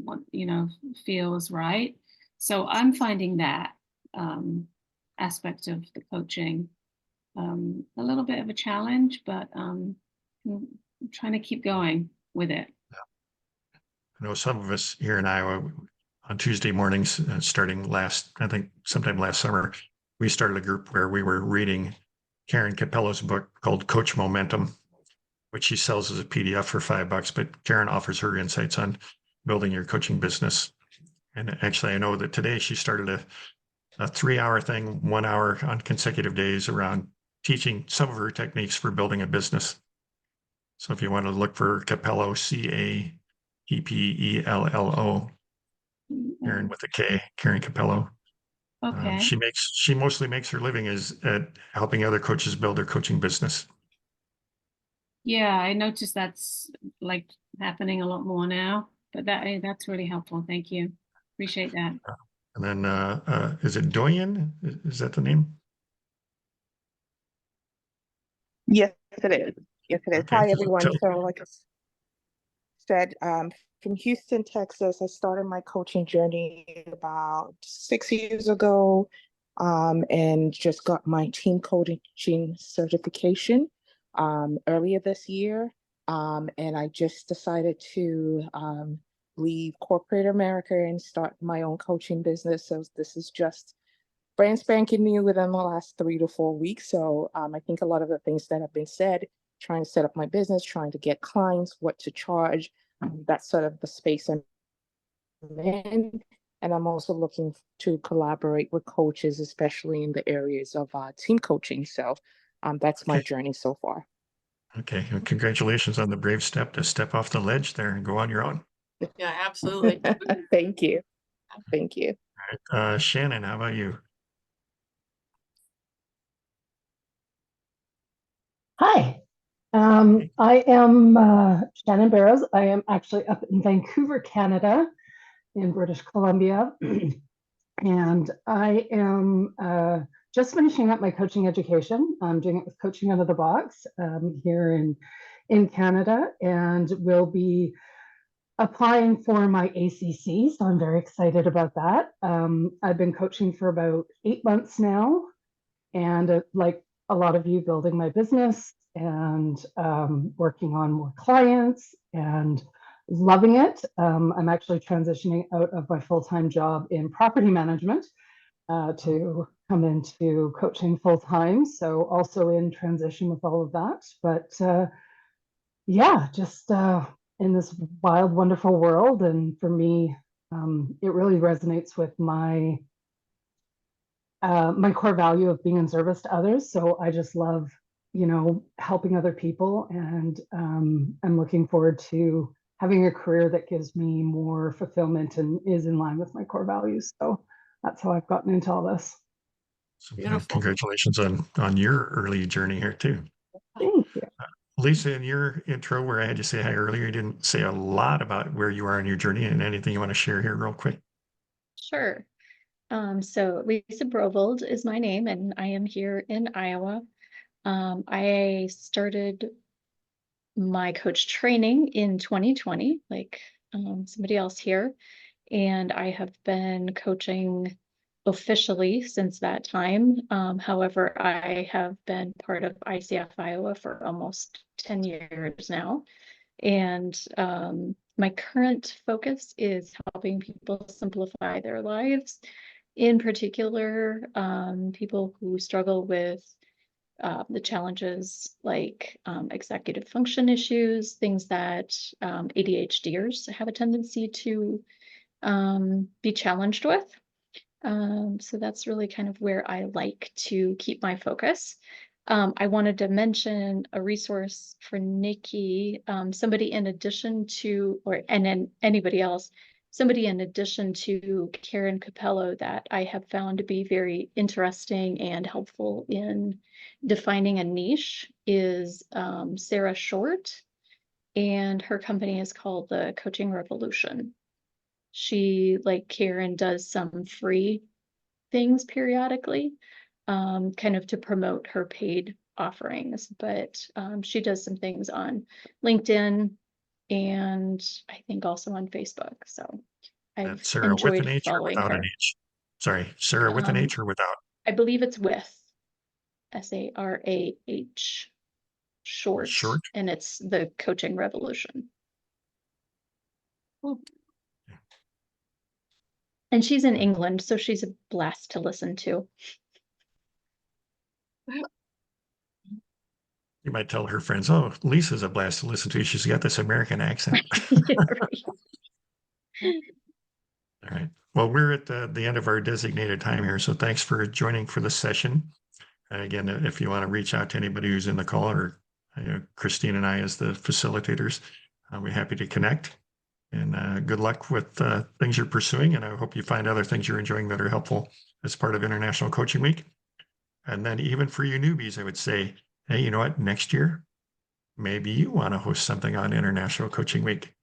feels right. So I'm finding that aspect of the coaching a little bit of a challenge, but I'm trying to keep going with it. I know some of us here in Iowa on Tuesday mornings, starting I think sometime last summer, we started a group where we were reading Karen Capello's book called Coach Momentum, which she sells as a PDF for $5, but Karen offers her insights on building your coaching business. And actually, I know that today she started a 3-hour thing, 1 hour on consecutive days around teaching some of her techniques for building a business. So if you want to look for Capello, Cappello, Karen with a K, Karen Capello. Okay. She mostly makes her living is at helping other coaches build their coaching business. Yeah, I noticed that's like happening a lot more now, but that's really helpful. Thank you. Appreciate that. And then is it Doyen? Is that the name? Yes, it is. Yes, it is. Okay. Hi, everyone. So, like I said, from Houston, Texas, I started my coaching journey about 6 years ago, and just got my team coaching certification earlier this year. And I just decided to leave corporate America and start my own coaching business. So this is just brand spanking new within the last 3 to 4 weeks. So I think a lot of the things that have been said, trying to set up my business, trying to get clients, what to charge, that's sort of the space I'm in. And I'm also looking to collaborate with coaches, especially in the areas of team coaching. So that's my Okay. journey so far. Okay. Well, congratulations on the brave step to step off the ledge there and go on your own. Yeah, absolutely. Thank you. Thank you. All right. Shannon, how about you? Hi, I am Shannon Barrows. I am actually up in Vancouver, Canada, in British Columbia. And I am just finishing up my coaching education. I'm doing it with Coaching Out of the Box here in Canada, and will be applying for my ACC. So I'm very excited about that. I've been coaching for about 8 months now, and like a lot of you, building my business and working on more clients and loving it. I'm actually transitioning out of my full-time job in property management to come into coaching full-time. So also in transition with all of that. But yeah, just in this wild, wonderful world. And for me, it really resonates with my core value of being in service to others. So I just love, helping other people, and I'm looking forward to having a career that gives me more fulfillment and is in line with my core values. So that's how I've gotten into all this. So, Beautiful. congratulations on your early journey here too. Thank you. Lisa, in your intro where I had you say hi earlier, you didn't say a lot about where you are in your journey, and anything you want to share here real quick. Sure. So Lisa Brovold is my name, and I am here in Iowa. I started my coach training in 2020, like somebody else here, and I have been coaching officially since that time. However, I have been part of ICF Iowa for almost 10 years now. And my current focus is helping people simplify their lives, in particular, people who struggle with the challenges like executive function issues, things that ADHDers have a tendency to be challenged with. So that's really kind of where I like to keep my focus. I wanted to mention a resource for Nikki, somebody in addition to, and then anybody else, somebody in addition to Karen Capello that I have found to be very interesting and helpful in defining a niche is Sarah Short, and her company is called the Coaching Revolution. She, like Karen, does some free things periodically, kind of to promote her paid offerings, but she does some things on LinkedIn and I think also on Facebook. So I've That's Sarah with an enjoyed H or following without an her. H? Sorry, Sarah with an H or without? I believe it's with SARAH short, Short? and it's the Coaching Revolution. And she's in England, so she's a blast to listen to. You might tell her friends, oh, Lisa's a blast to listen to. She's got this American accent. Yeah, right. All right. Well, we're at the end of our designated time here. So thanks for joining for this session. And again, if you want to reach out to anybody who's in the call, or Christine and I as the facilitators, we're happy to connect. And good luck with things you're pursuing. And I hope you find other things you're enjoying that are helpful as part of International Coaching Week. And then even for you newbies, I would say, hey, you know what? Next year, maybe you want to host something on International Coaching Week.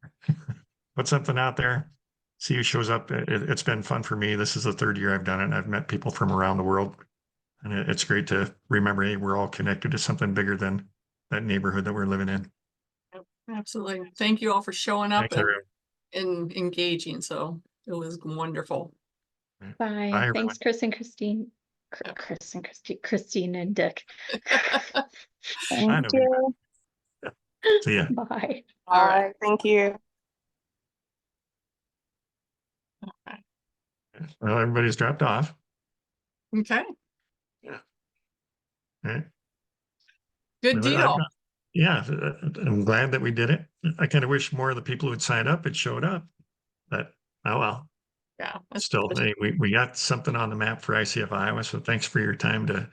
Put something out there, see who shows up. It's been fun for me. This is the third year I've done it, and I've met people from around the world. And it's great to remember, hey, we're all connected to something bigger than that neighborhood that we're living in. Absolutely. Thank you all for showing up Thanks, everyone. and engaging. So it was wonderful. Bye. Bye, everyone. Thanks, Chris and Christine. Christine and Dick. Thank you. See ya. Bye. All right. Thank you. Well, everybody's dropped off. Okay. All right. Good deal. Yeah, I'm glad that we did it. I kind of wish more of the people who'd signed up had showed up, but oh well. Yeah. Still, hey, we got something on the map for ICF Iowa. So thanks for your time to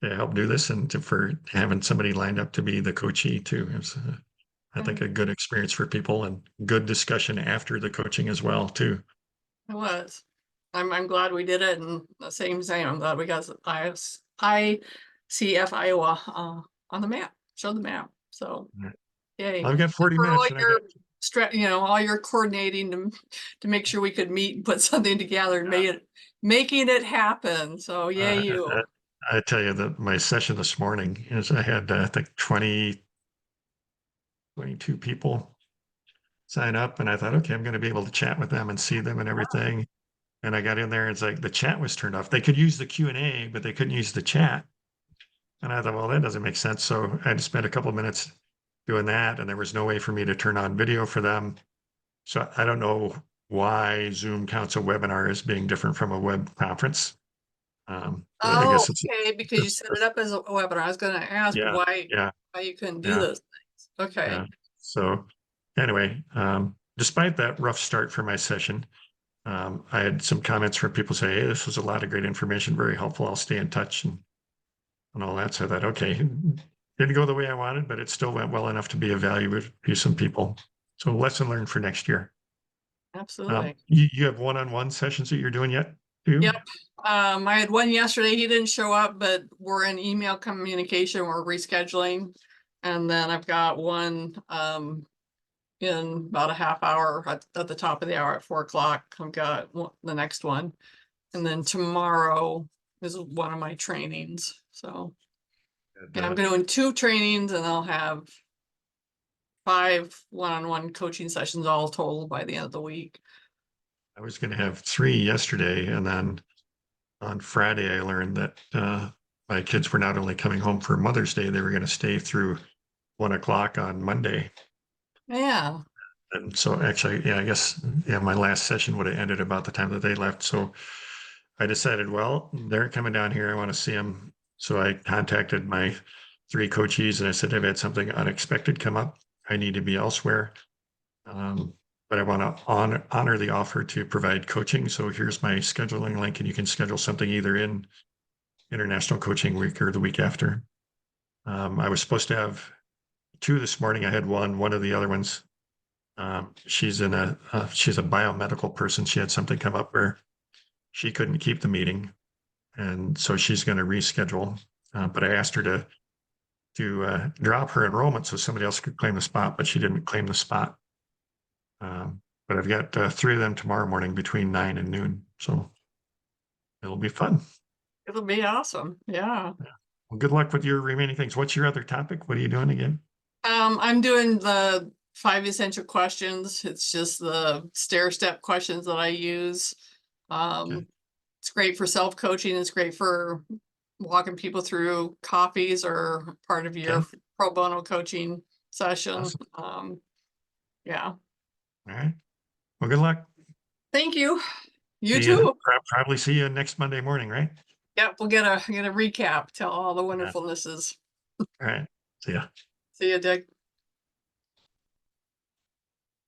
help do this and for having somebody lined up to be the coachee too. It was, I think, a good experience for people and good discussion after the coaching as well too. It was. I'm glad we did it, and the same. I'm glad we got ICF Iowa on the map. Show the map. So, Right. yay! I've got 40 For all minutes, and I got your all your coordinating to make sure we could meet and put something together and making it happen. So, yay you! I tell you that my session this morning is I had I think 22 people sign up, and I thought, okay, I'm going to be able to chat with them and see them and everything. And I got in there, and it's like the chat was turned off. They could use the Q&A, but they couldn't use the chat. And I thought, well, that doesn't make sense. So I had to spend a couple of minutes doing that, and there was no way for me to turn on video for them. So I don't know why Zoom counts a webinar as being different from a web conference. But I guess it's Okay, because you set it up as a webinar. I was going to ask yeah, why yeah, you couldn't do yeah, those things. Okay. yeah. So anyway, despite that rough start for my session, I had some comments from people say, hey, this was a lot of great information, very helpful. I'll stay in touch and all that. So I thought, okay, didn't go the way I wanted, but it still went well enough to be of value to some people. So lesson learned for next year. Absolutely. You have one-on-one sessions that you're doing yet too? Yep. I had one yesterday. He didn't show up, but we're in email communication. We're rescheduling. And then I've got one in about a half hour at the top of the hour at 4 o'clock. I've got the next one. And then tomorrow is one of my trainings. So yeah, I'm doing 2 trainings, and I'll have 5 one-on-one coaching sessions all total by the end of the week. I was going to have 3 yesterday, and then on Friday I learned that my kids were not only coming home for Mother's Day, they were going to stay through 1 o'clock on Monday. Yeah. And so actually, yeah, I guess, yeah, my last session would have ended about the time that they left. So I decided, well, they're coming down here. I want to see them. So I contacted my 3 coachees and I said, I've had something unexpected come up. I need to be elsewhere. But I want to honor the offer to provide coaching. So here's my scheduling link, and you can schedule something either in International Coaching Week or the week after. I was supposed to have 2 this morning. I had one of the other ones. She's a biomedical person. She had something come up where she couldn't keep the meeting, and so she's going to reschedule. But I asked her to drop her enrollment so somebody else could claim the spot, but she didn't claim the spot. But I've got 3 of them tomorrow morning between 9 and noon, so it'll be fun. It'll be awesome. Yeah. Well, good luck with your remaining things. What's your other topic? What are you doing again? I'm doing the 5 essential questions. It's just the stair-step questions that I use. Okay. It's great for self-coaching. It's great for walking people through coffees or part of your Okay. pro bono coaching session. Awesome. Yeah. All right. Well, good luck. Thank you. You See you- too. Probably see you next Monday morning, right? Yep. We'll get a recap. Tell all the Yeah. wonderfulnesses. All right. See ya. See you, Dick.